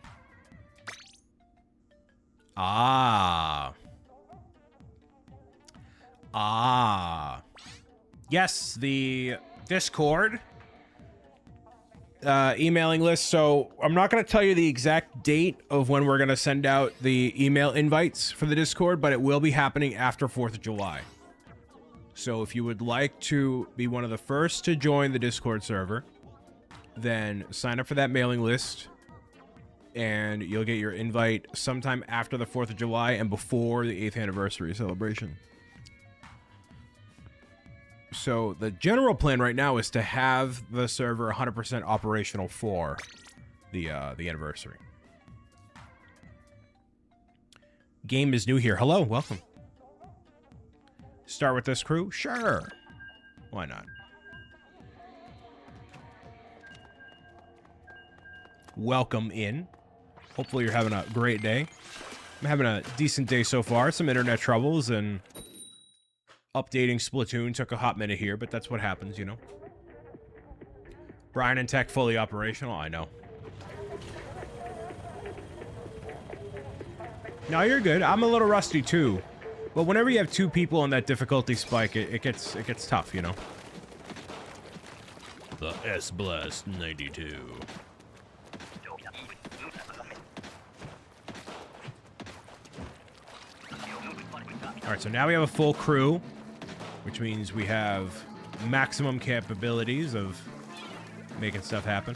S1: Ah. Yes, the Discord emailing list. So I'm not going to tell you the exact date of when we're going to send out the email invites for the Discord, but it will be happening after 4th of July. So if you would like to be one of the first to join the Discord server, then sign up for that mailing list and you'll get your invite sometime after the 4th of July and before the 8th anniversary celebration. So the general plan right now is to have the server 100% operational for the anniversary. Game is new here. Hello, welcome. Start with this crew? Sure. Why not? Welcome in. Hopefully you're having a great day. I'm having a decent day so far. Some internet troubles and updating Splatoon took a hot minute here, but that's what happens, you know. Brian and Tech fully operational. I know. No, you're good. I'm a little rusty too. But whenever you have two people on that difficulty spike, it gets tough, you know. The S-Blast 92. Alright, so now we have a full crew, which means we have maximum capabilities of making stuff happen.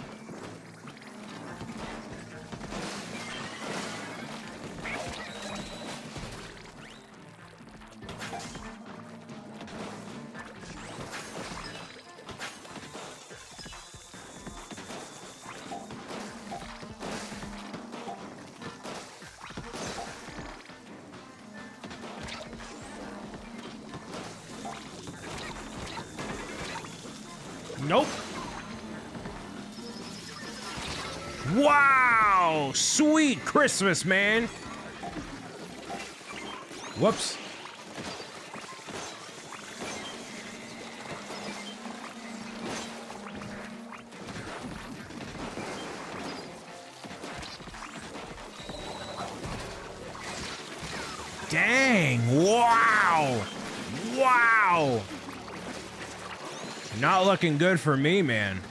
S1: Nope. Wow! Sweet Christmas, man! Whoops. Dang! Wow! Wow! Not looking good for me, man.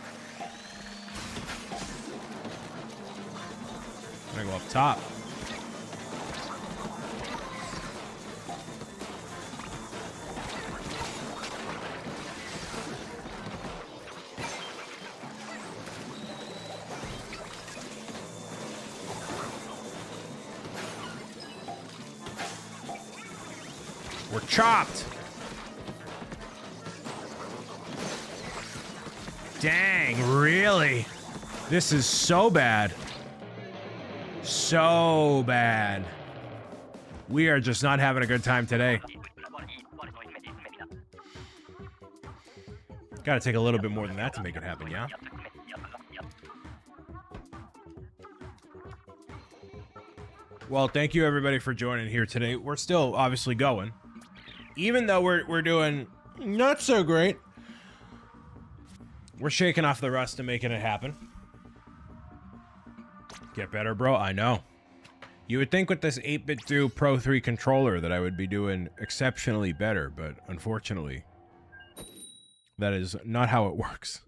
S1: I'm gonna go up top. We're chopped. Dang, really? This is so bad. So bad. We are just not having a good time today. Gotta take a little bit more than that to make it happen, yeah? Well, thank you everybody for joining here today. We're still obviously going. Even though we're doing not so great, we're shaking off the rust and making it happen. Get better, bro. I know. You would think with this 8-bit do Pro 3 controller that I would be doing exceptionally better, but unfortunately, that is not how it works.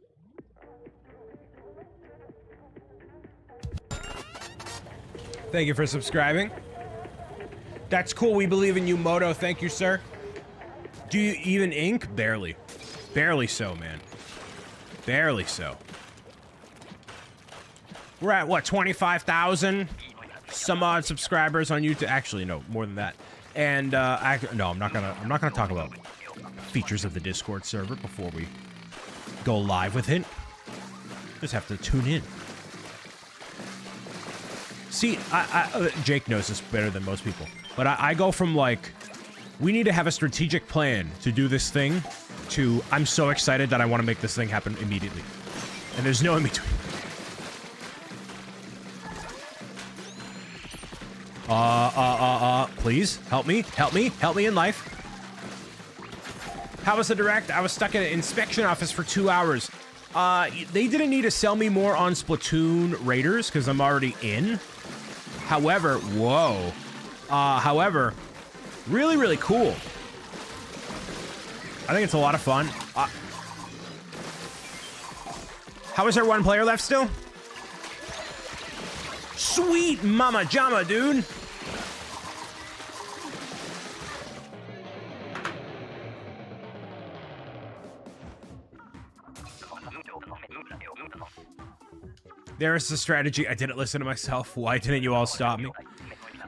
S1: Thank you for subscribing. That's cool. We believe in you, Moto. Thank you, sir. Do you even ink? Barely. Barely so, man. Barely so. We're at, what, 25,000 some odd subscribers on YouTube? Actually, no, more than that. And, no, I'm not gonna talk about features of the Discord server before we go live with it. Just have to tune in. See, Jake knows this better than most people, but I go from, like, we need to have a strategic plan to do this thing to I'm so excited that I want to make this thing happen immediately. And there's no in between. Please, help me in life. How was the direct? I was stuck at an inspection office for 2 hours. They didn't need to sell me more on Splatoon Raiders, because I'm already in. However, whoa. However, really, really cool. I think it's a lot of fun. How is there one player left still? Sweet mama jama, dude. There's the strategy. I didn't listen to myself. Why didn't you all stop me?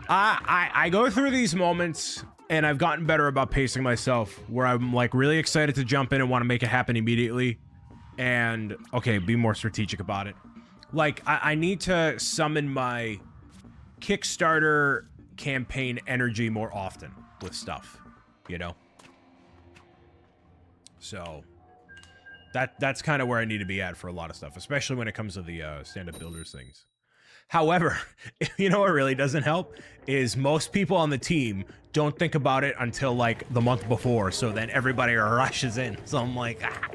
S1: I go through these moments, and I've gotten better about pacing myself, where I'm, like, really excited to jump in and want to make it happen immediately. And, okay, be more strategic about it. Like, I need to summon my Kickstarter campaign energy more often with stuff, you know? So, that's kind of where I need to be at for a lot of stuff, especially when it comes to the stand-up builders things. However, you know what really doesn't help? Is most people on the team don't think about it until, like, the month before, so then everybody rushes in. So I'm like, ah.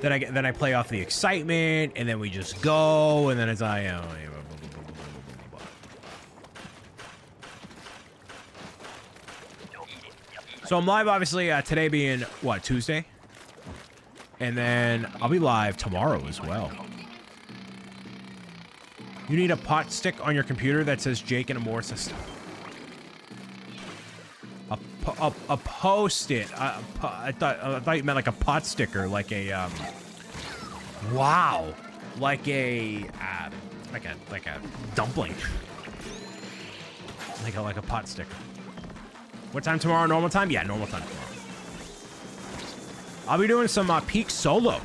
S1: Then I play off the excitement, and then we just go, and then it's So I'm live, obviously, today being, what, Tuesday? And then I'll be live tomorrow as well. You need a pot stick on your computer that says Jake and a more system. A post-it. I thought you meant like a pot sticker, like a wow, like a dumpling, like a pot sticker. What time tomorrow? Normal time? Yeah, normal time tomorrow. I'll be doing some peak solo,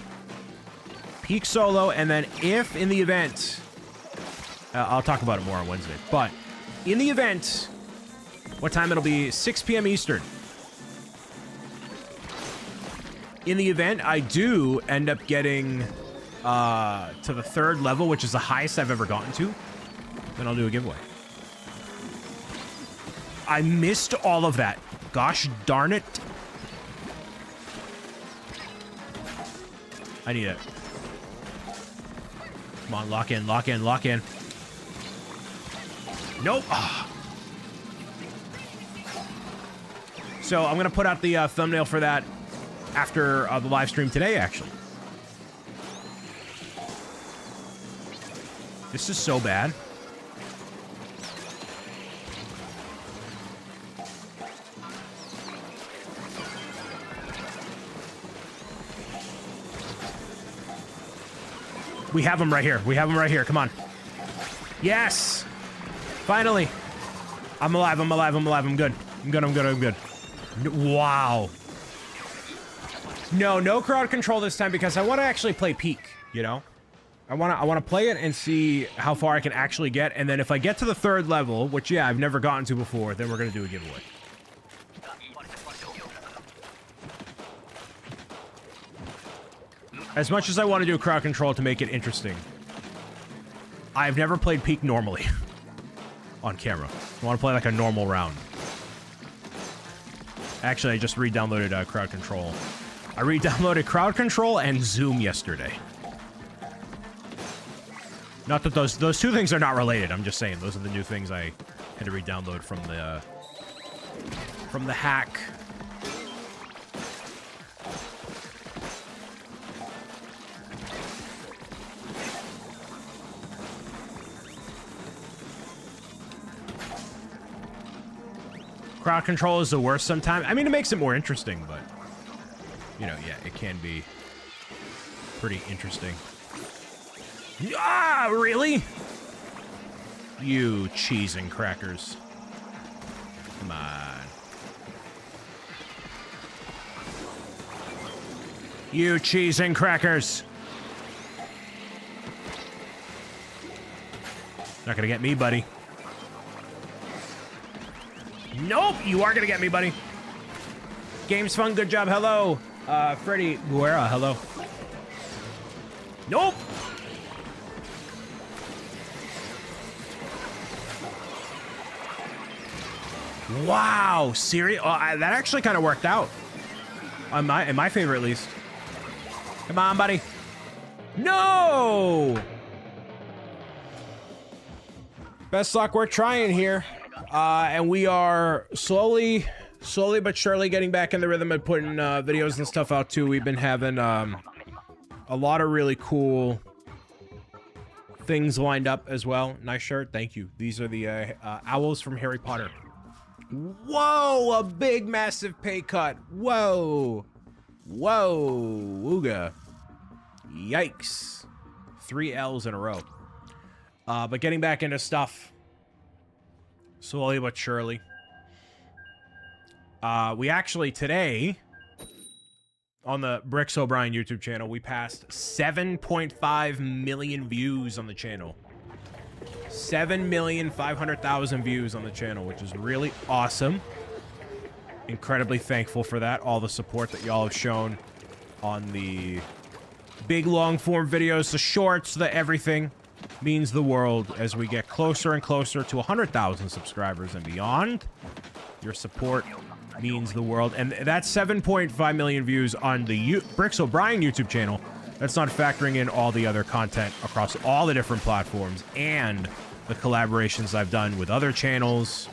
S1: and then if in the event, I'll talk about it more on Wednesday. But in the event. What time it'll be? 6 p.m. Eastern. In the event, I do end up getting to the 3rd level, which is the highest I've ever gotten to. Then I'll do a giveaway. I missed all of that. Gosh darn it. I need it. Come on, lock in, lock in, lock in. Nope. Oh. So I'm going to put out the thumbnail for that after the live stream today, actually. This is so bad. We have them right here. We have them right here. Come on. Yes. Finally. I'm alive. I'm alive. I'm alive. I'm good. I'm good. I'm good. I'm good. Wow. No crowd control this time because I want to actually play peak, you know? I want to play it and see how far I can actually get, and then if I get to the 3rd level, which, yeah, I've never gotten to before, then we're going to do a giveaway. As much as I want to do crowd control to make it interesting, I've never played peak normally. on camera. I want to play like a normal round. Actually, I just re-downloaded Crowd Control. I re-downloaded Crowd Control and Zoom yesterday. Not that those two things are not related. I'm just saying those are the new things I had to re-download from the hack. Crowd control is the worst sometimes. I mean, it makes it more interesting, but you know, yeah, it can be pretty interesting. Ah, really? You cheese and crackers. Come on. You cheese and crackers. Not gonna get me, buddy. Nope, you are gonna get me, buddy. Game's fun, good job, hello. Freddy Guerra, hello. Nope. Wow, serious? Oh, that actually kind of worked out. In my favor, at least. Come on, buddy. No! Best luck, we're trying here. And we are slowly but surely getting back in the rhythm of putting videos and stuff out too. We've been having a lot of really cool things lined up as well. Nice shirt, thank you. These are the owls from Harry Potter. Whoa, a big massive pay cut. Whoa. Whoa, wooga. Yikes. 3 L's in a row. But getting back into stuff. Slowly but surely. We actually today, on the Bricks O'Brien YouTube channel, we passed 7.5 million views on the channel. 7,500,000 views on the channel, which is really awesome. Incredibly thankful for that. All the support that y'all have shown on the big long form videos, the shorts, the everything. Means the world as we get closer and closer to 100,000 subscribers and beyond. Your support means the world. And that's 7.5 million views on the Bricks O'Brien YouTube channel. That's not factoring in all the other content across all the different platforms and the collaborations I've done with other channels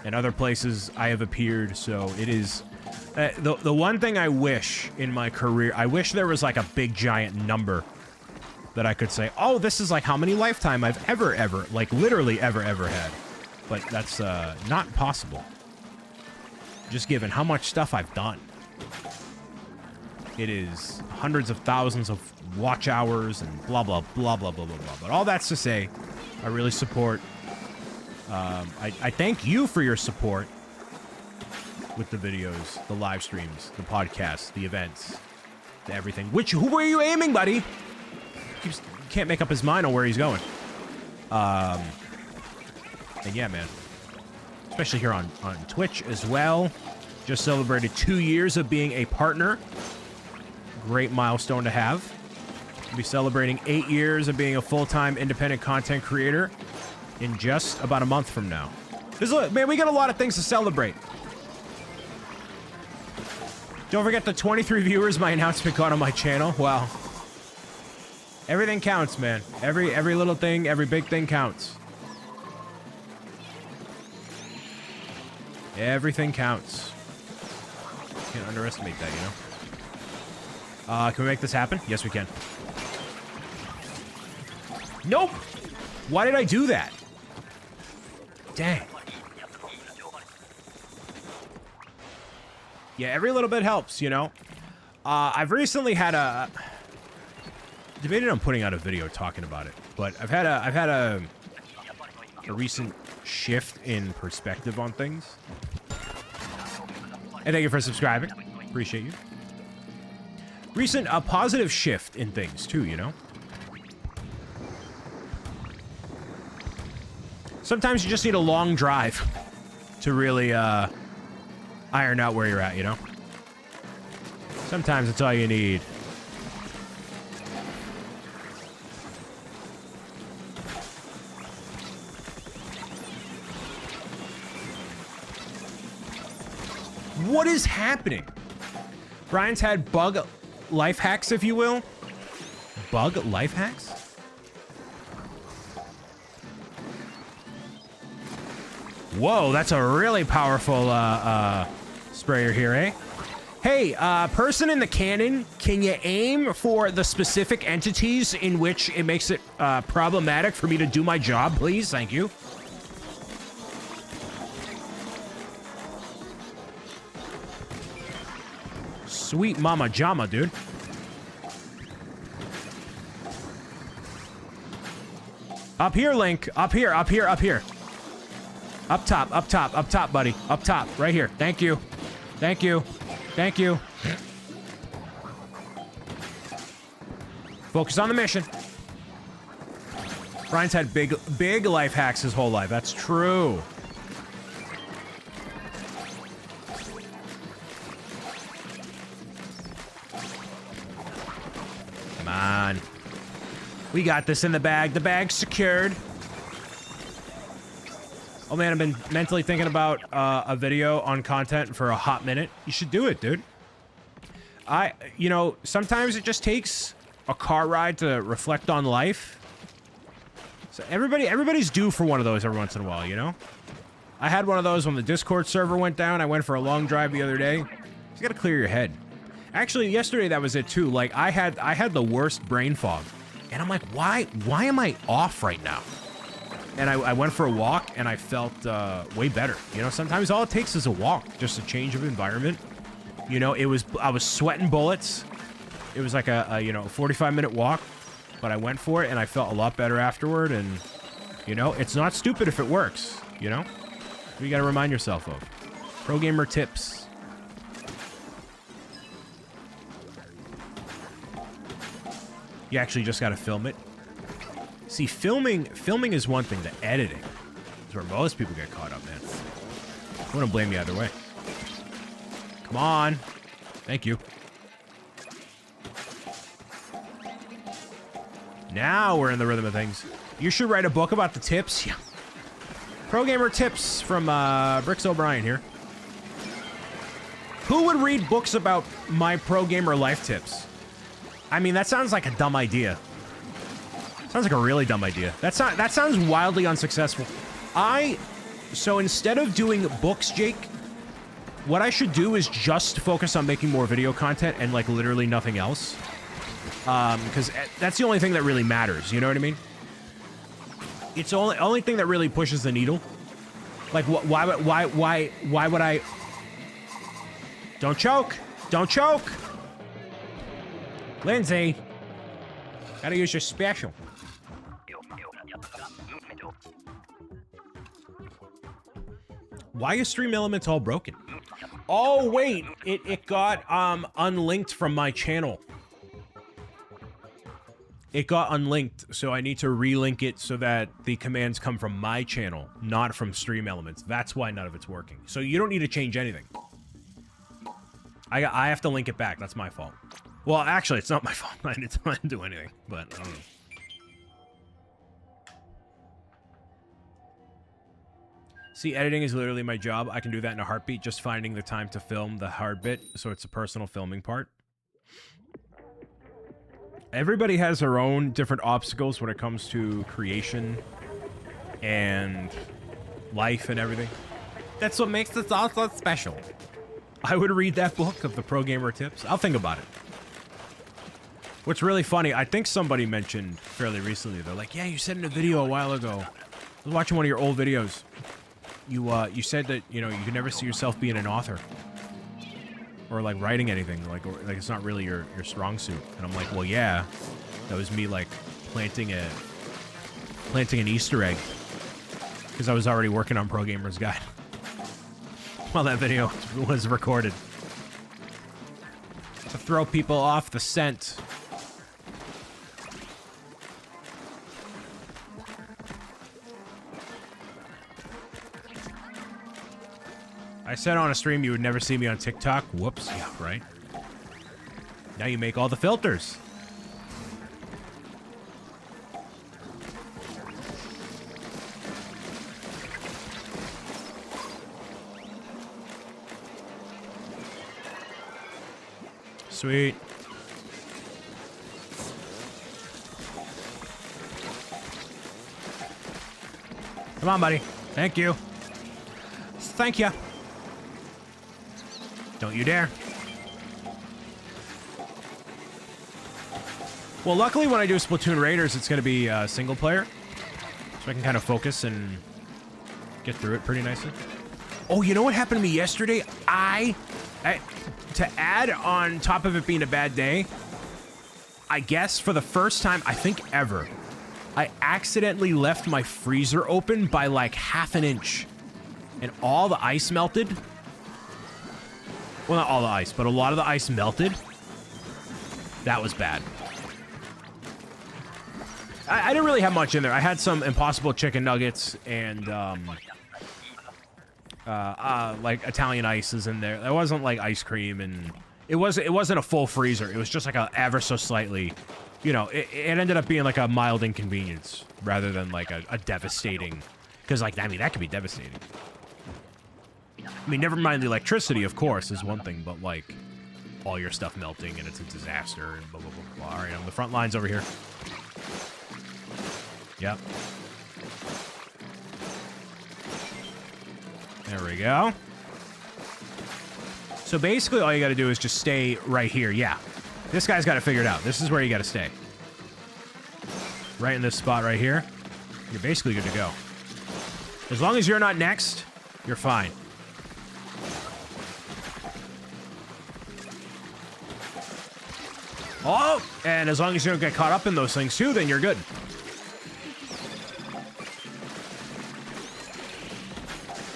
S1: and other places I have appeared. So it is the one thing I wish in my career, I wish there was like a big giant number that I could say, oh, this is like how many lifetime I've ever, like literally ever had. But that's not possible. Just given how much stuff I've done. It is hundreds of thousands of watch hours and blah, blah, blah, blah, blah, blah, blah. But all that's to say, I really support, I thank you for your support with the videos, the live streams, the podcasts, the events, the everything. Who are you aiming, buddy? Can't make up his mind on where he's going. And yeah, man. Especially here on Twitch as well. Just celebrated 2 years of being a partner. Great milestone to have. We'll be celebrating 8 years of being a full-time independent content creator in just about a month from now. Man, we got a lot of things to celebrate. Don't forget the 23 viewers my announcement got on my channel. Wow. Everything counts, man. Every little thing, every big thing counts. Everything counts. Can't underestimate that, you know? Can we make this happen? Yes, we can. Nope! Why did I do that? Dang. Yeah, every little bit helps, you know? I've recently had a... debated on putting out a video talking about it, but I've had a recent shift in perspective on things. And thank you for subscribing. Appreciate you. Recent positive shift in things too, you know. Sometimes you just need a long drive to really iron out where you're at, you know. Sometimes that's all you need. What is happening? Brian's had bug life hacks, if you will. Bug life hacks? Whoa, that's a really powerful sprayer here, eh? Hey, person in the cannon, can you aim for the specific entities in which it makes it problematic for me to do my job, please? Thank you. Sweet mama jama, dude. Up here, Link. Up here, up here, up here. Up top, up top, up top, buddy. Up top, right here. Thank you. Thank you. Thank you. Focus on the mission. Brian's had big life hacks his whole life. That's true. Come on. We got this in the bag. The bag's secured. Oh man, I've been mentally thinking about a video on content for a hot minute. You should do it, dude. You know, sometimes it just takes a car ride to reflect on life. So everybody's due for one of those every once in a while, you know? I had one of those when the Discord server went down. I went for a long drive the other day. You gotta clear your head. Actually, yesterday that was it too. Like I had the worst brain fog. And I'm like, why am I off right now? And I went for a walk, and I felt way better. You know, sometimes all it takes is a walk, just a change of environment. You know, I was sweating bullets. It was like a 45-minute walk, but I went for it, and I felt a lot better afterward. And, you know, it's not stupid if it works, you know? You got to remind yourself of. Pro gamer tips. You actually just got to film it. See, filming is one thing. The editing is where most people get caught up, man. I wouldn't blame you either way. Come on. Thank you. Now we're in the rhythm of things. You should write a book about the tips. Yeah. Pro gamer tips from Bricks O'Brien here. Who would read books about my pro gamer life tips? I mean, that sounds like a dumb idea. Sounds like a really dumb idea. That sounds wildly unsuccessful. So instead of doing books, Jake, what I should do is just focus on making more video content and like literally nothing else. Because that's the only thing that really matters. You know what I mean? It's the only thing that really pushes the needle. Like, why would I? Don't choke! Don't choke! Lindsay, gotta use your special. Why is Stream Elements all broken? Oh wait, it got unlinked from my channel. It got unlinked, so I need to relink it so that the commands come from my channel, not from Stream Elements. That's why none of it's working. So you don't need to change anything. I have to link it back. That's my fault. Well, actually, it's not my fault. I didn't do anything, but I don't know. See, editing is literally my job. I can do that in a heartbeat, just finding the time to film the hard bit, so it's a personal filming part. Everybody has their own different obstacles when it comes to creation and life and everything. That's what makes this all so special. I would read that book of the Pro Gamer Tips. I'll think about it. What's really funny, I think somebody mentioned fairly recently, they're like, yeah, you said in a video a while ago, I was watching one of your old videos, you said that, you know, you could never see yourself being an author. Or, like, writing anything. Like it's not really your strong suit. And I'm like, well, yeah. That was me, like, planting an Easter egg. Because I was already working on Pro Gamer's Guide. While that video was recorded. To throw people off the scent. I said on a stream you would never see me on TikTok. Whoops. Yeah, right. Now you make all the filters. Sweet. Come on, buddy. Thank you. Thank you. Don't you dare. Well, luckily when I do Splatoon Raiders, it's going to be single player. So I can kind of focus and get through it pretty nicely. Oh, you know what happened to me yesterday? To add on top of it being a bad day, I guess for the first time, I think ever, I accidentally left my freezer open by like half an inch. And all the ice melted. Well, not all the ice, but a lot of the ice melted. That was bad. I didn't really have much in there. I had some Impossible Chicken Nuggets and like Italian ices in there. It wasn't like ice cream, and it wasn't a full freezer. It was just like a ever so slightly, you know. It ended up being like a mild inconvenience rather than like a devastating. Because like, I mean, that could be devastating. I mean, never mind the electricity, of course, is one thing, but like all your stuff melting and it's a disaster and blah blah blah blah. All right, I'm on the front lines over here. Yep. There we go. So basically all you gotta do is just stay right here. Yeah. This guy's got it figured out. This is where you gotta stay. Right in this spot right here. You're basically good to go. As long as you're not next, you're fine. Oh! And as long as you don't get caught up in those things too, then you're good.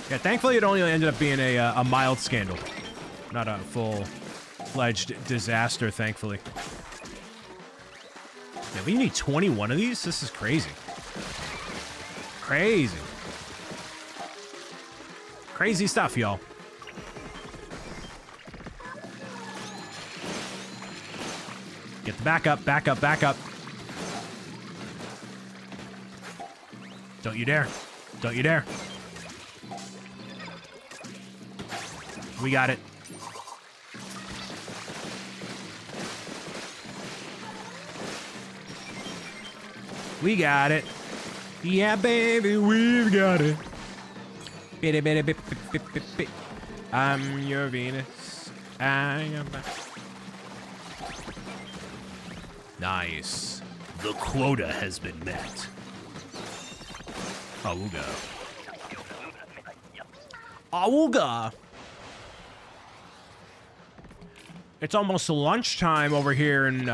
S1: Yeah, thankfully it only ended up being a mild scandal. Not a full-fledged disaster, thankfully. Yeah, we need 21 of these? This is crazy. Crazy. Crazy stuff, y'all. Get the back up, back up, back up. Don't you dare. Don't you dare. We got it. We got it. Yeah, baby, we've got it. Bitty, bitty, bit, bit, bit, bit, bit. I'm your Venus. I am. Nice. The quota has been met. Awooga. Awooga. It's almost lunchtime over here in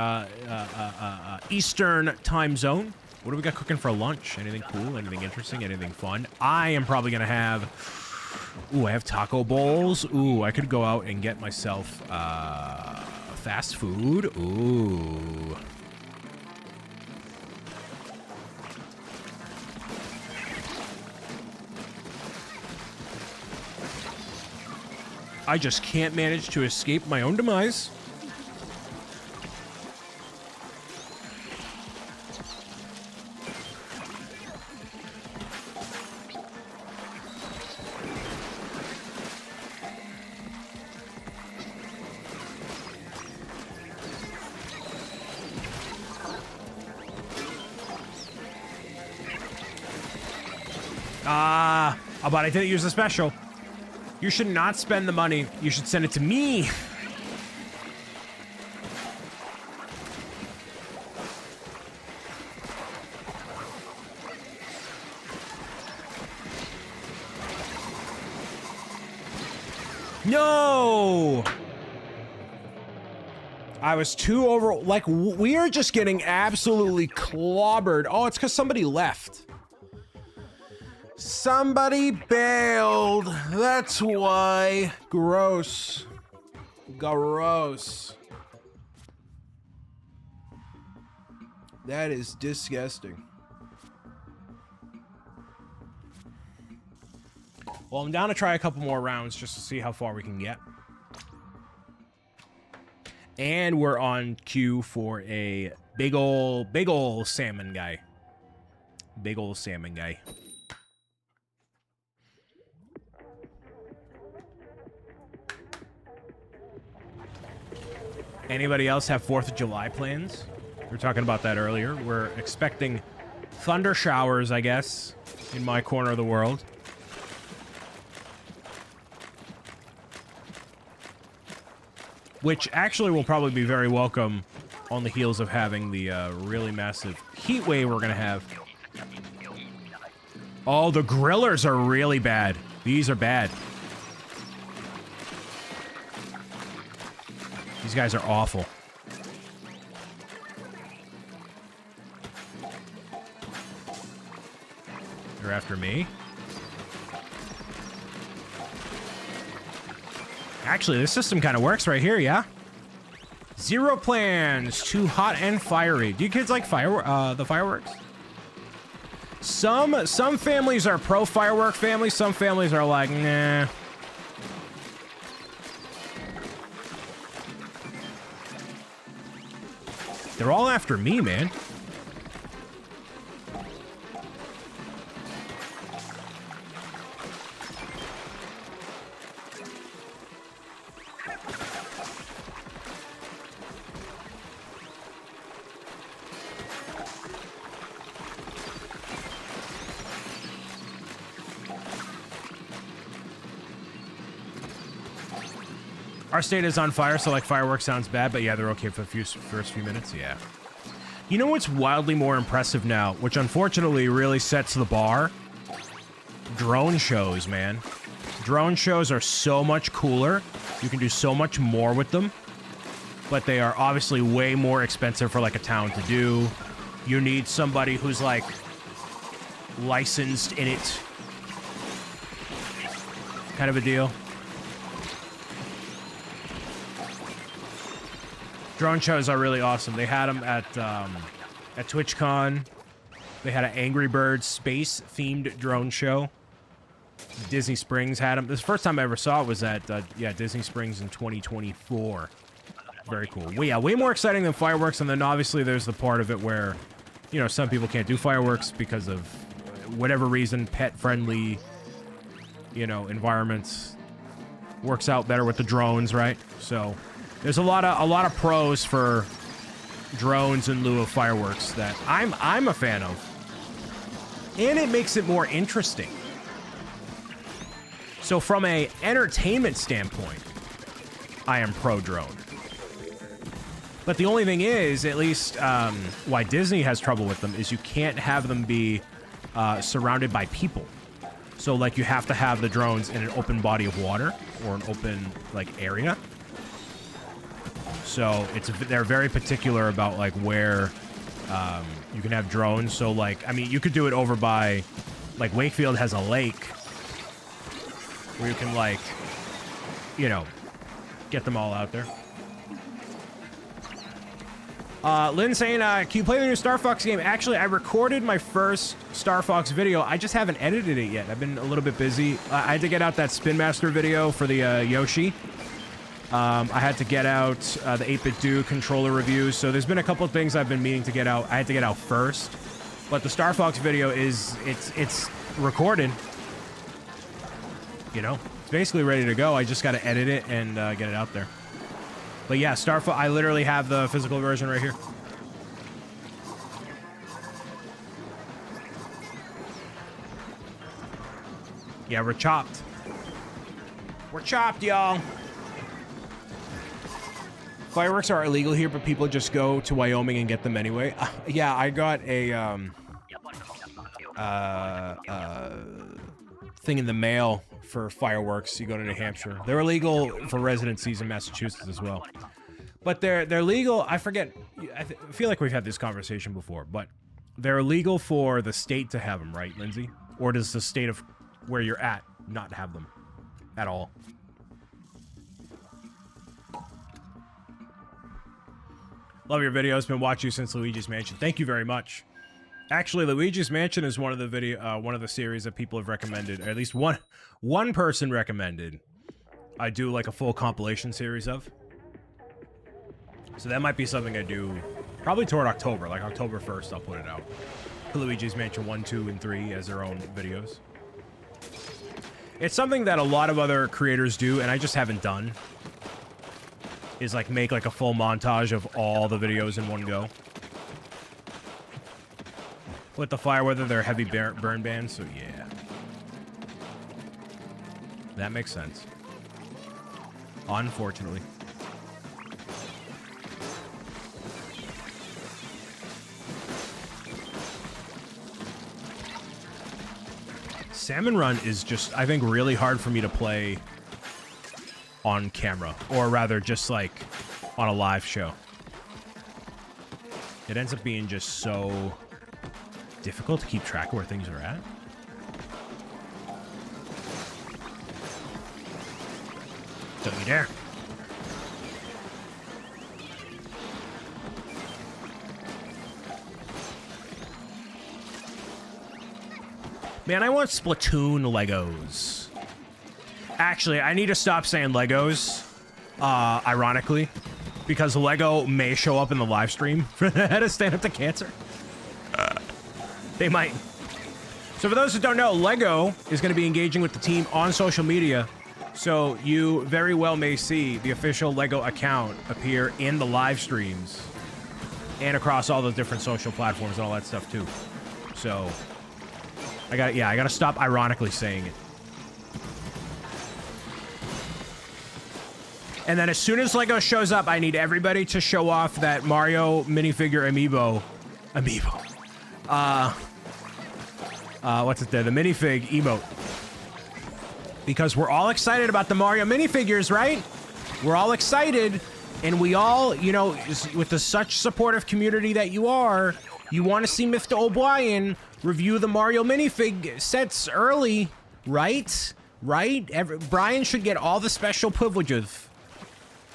S1: Eastern time zone. What do we got cooking for lunch? Anything cool? Anything interesting? Anything fun? I am probably gonna have... Ooh, I have taco bowls. Ooh, I could go out and get myself fast food. Ooh. I just can't manage to escape my own demise. But I didn't use the special. You should not spend the money. You should send it to me. No! I was too over... Like, we are just getting absolutely clobbered. Oh, it's because somebody left. Somebody bailed. That's why. Gross. Gross. That is disgusting. Well, I'm down to try a couple more rounds just to see how far we can get. And we're on cue for a big ol' salmon guy. Big ol' salmon guy. Anybody else have 4th of July plans? We were talking about that earlier. We're expecting thunder showers, I guess, in my corner of the world. Which actually will probably be very welcome on the heels of having the really massive heat wave we're going to have. Oh, the grillers are really bad. These are bad. These guys are awful. They're after me. Actually, this system kind of works right here, yeah? 0 plans, too hot and fiery. Do you kids like the fireworks? Some families are pro firework families. Some families are like, nah. They're all after me, man. Our state is on fire, so like fireworks sounds bad, but yeah, they're okay for the first few minutes, yeah. You know what's wildly more impressive now, which unfortunately really sets the bar? Drone shows, man. Drone shows are so much cooler. You can do so much more with them, but they are obviously way more expensive for like a town to do. You need somebody who's like licensed in it, kind of a deal. Drone shows are really awesome. They had them at TwitchCon. They had an Angry Birds space-themed drone show. Disney Springs had them. This first time I ever saw it was at Disney Springs in 2024. Very cool. Well, yeah, way more exciting than fireworks. And then obviously there's the part of it where, you know, some people can't do fireworks because of whatever reason, pet-friendly, you know, environments. Works out better with the drones, right? So there's a lot of pros for drones in lieu of fireworks that I'm a fan of. And it makes it more interesting. So from a entertainment standpoint, I am pro drone. But the only thing is, at least why Disney has trouble with them, is you can't have them be surrounded by people. So like you have to have the drones in an open body of water or an open like area. So they're very particular about like where you can have drones. So like, I mean, you could do it over by, like Wakefield has a lake where you can like, you know, get them all out there. Lynn saying, can you play the new Star Fox game? Actually, I recorded my first Star Fox video. I just haven't edited it yet. I've been a little bit busy. I had to get out that Spin Master video for the Yoshi. I had to get out the 8-Bit Do controller reviews. So there's been a couple of things I've been meaning to get out. I had to get out first. But the Star Fox video it's recorded. You know, it's basically ready to go. I just got to edit it and get it out there. But yeah, Star Fox, I literally have the physical version right here. Yeah, we're chopped. We're chopped, y'all. Fireworks are illegal here, but people just go to Wyoming and get them anyway. Yeah, I got a thing in the mail for fireworks. You go to New Hampshire. They're illegal for residencies in Massachusetts as well. But they're legal. I forget. I feel like we've had this conversation before, but they're illegal for the state to have them, right, Lindsay? Or does the state of where you're at not have them at all? Love your videos. Been watching you since Luigi's Mansion. Thank you very much. Actually, Luigi's Mansion is one of the series that people have recommended, or at least one person recommended. I do like a full compilation series of. So that might be something I do probably toward October, like October 1st. I'll put it out. Luigi's Mansion 1, 2, and 3 as their own videos. It's something that a lot of other creators do, and I just haven't done. is like make like a full montage of all the videos in one go. With the fire weather, they're heavy burn bands, so yeah. That makes sense. Unfortunately. Salmon Run is just, I think, really hard for me to play on camera, or rather just like on a live show. It ends up being just so difficult to keep track of where things are at. Don't you dare. Man, I want Splatoon Legos. Actually, I need to stop saying Legos, ironically, because Lego may show up in the live stream for how to stand up to cancer. They might. So for those who don't know, Lego is going to be engaging with the team on social media. So you very well may see the official Lego account appear in the live streams and across all the different social platforms and all that stuff too. So I gotta stop ironically saying it. And then as soon as Lego shows up, I need everybody to show off that Mario minifigure amiibo. What's it there? The minifig emote. Because we're all excited about the Mario minifigures, right? We're all excited, and we all, you know, with the such supportive community that you are, you want to see Mr. O'Brien review the Mario minifig sets early, right? Right? Brian should get all the special privileges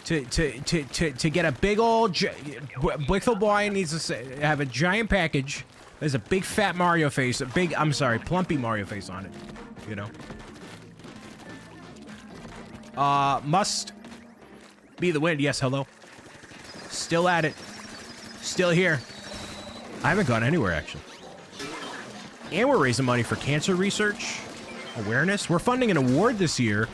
S1: to get a big old... Mr. O'Brien needs to have a giant package. There's a big fat Mario face, plumpy Mario face on it, you know? Must be the wind. Yes, hello. Still at it. Still here. I haven't gone anywhere, actually. And we're raising money for cancer research awareness. We're funding an award this year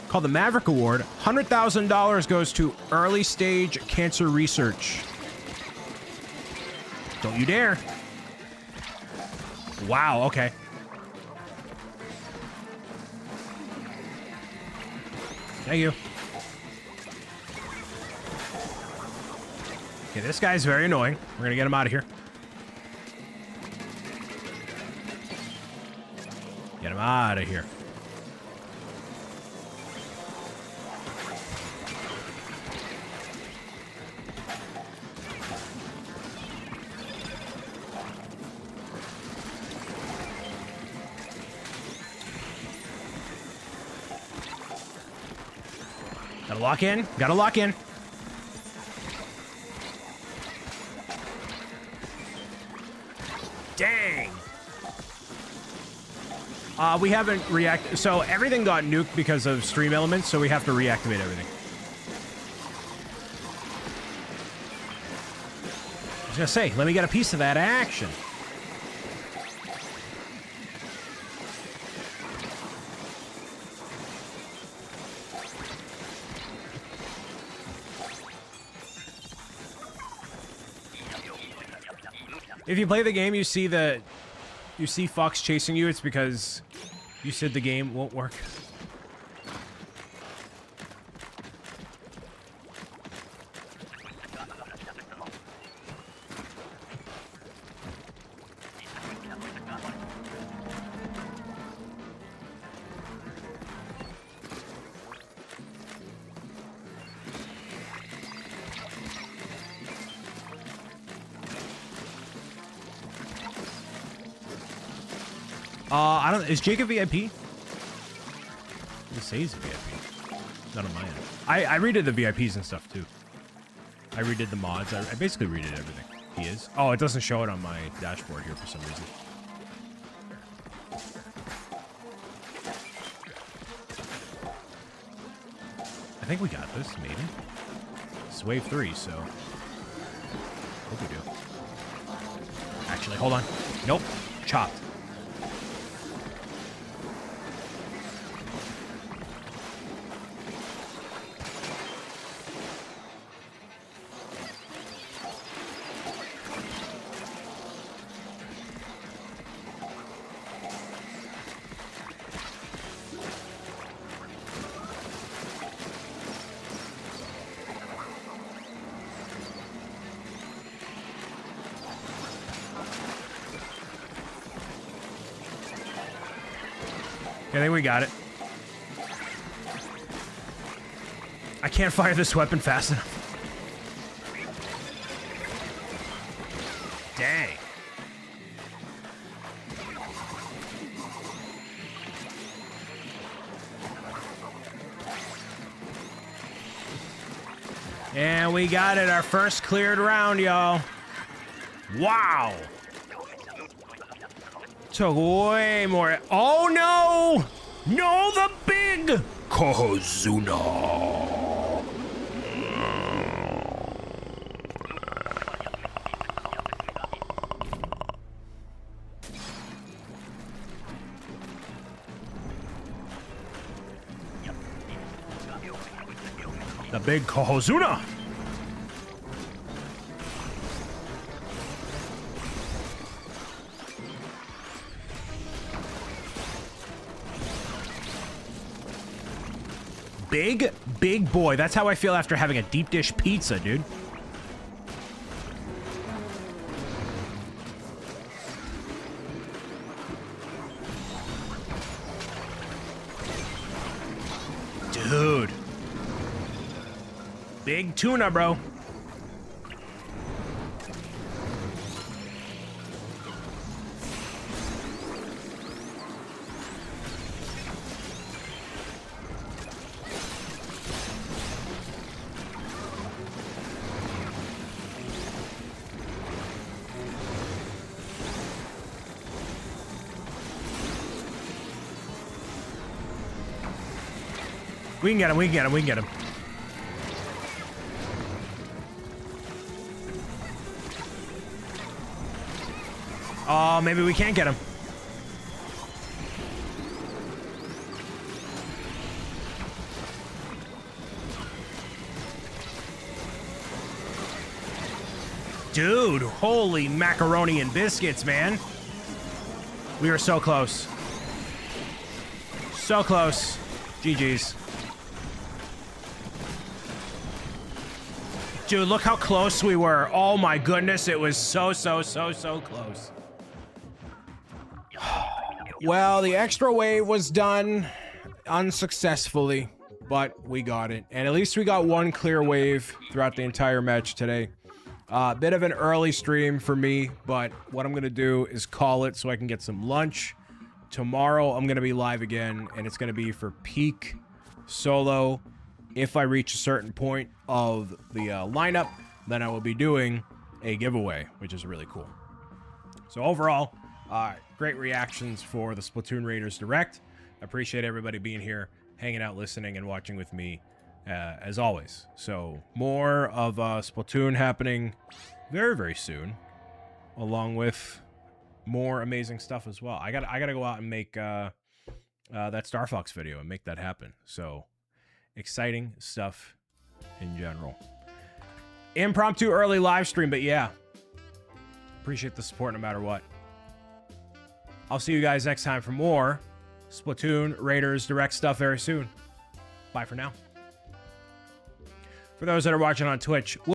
S1: called the Maverick Award. $100,000 goes to early stage cancer research. Don't you dare. Wow, okay. Thank you. Okay, this guy's very annoying. We're gonna get him out of here. Get him out of here. Gotta lock in. Gotta lock in. Dang. We haven't reacted. So everything got nuked because of stream elements, so we have to reactivate everything. I was gonna say, let me get a piece of that action. If you play the game, you see Fox chasing you, it's because you said the game won't work. I don't. Is Jake a VIP? He says he's a VIP. Not on my end. I redid the VIPs and stuff too. I redid the mods. I basically redid everything. He is. Oh, it doesn't show it on my dashboard here for some reason. I think we got this, maybe. It's wave 3, so hope we do. Actually, hold on. Nope. Chopped. I think we got it. I can't fire this weapon fast enough. Dang. And we got it, our first cleared round, y'all. Wow. Took way more. Oh no! No, the big Kohozuna. The big Kohozuna. Big boy. That's how I feel after having a deep dish pizza, dude. Dude. Big tuna, bro. We can get him, we can get him, we can get him. Oh, maybe we can't get him. Dude, holy macaroni and biscuits, man. We were so close. So close. GG's. Dude, look how close we were. Oh my goodness, it was so close. Well, the extra wave was done unsuccessfully, but we got it. And at least we got one clear wave throughout the entire match today. Bit of an early stream for me, but what I'm going to do is call it so I can get some lunch. Tomorrow, I'm going to be live again, and it's going to be for peak solo. If I reach a certain point of the lineup, then I will be doing a giveaway, which is really cool. So overall, great reactions for the Splatoon Raiders Direct. I appreciate everybody being here, hanging out, listening, and watching with me, as always. So more of Splatoon happening very, very soon, along with more amazing stuff as well. I gotta go out and make that Star Fox video and make that happen. So exciting stuff in general. Impromptu early live stream, but yeah, appreciate the support no matter what. I'll see you guys next time for more Splatoon Raiders Direct stuff very soon. Bye for now. For those that are watching on Twitch,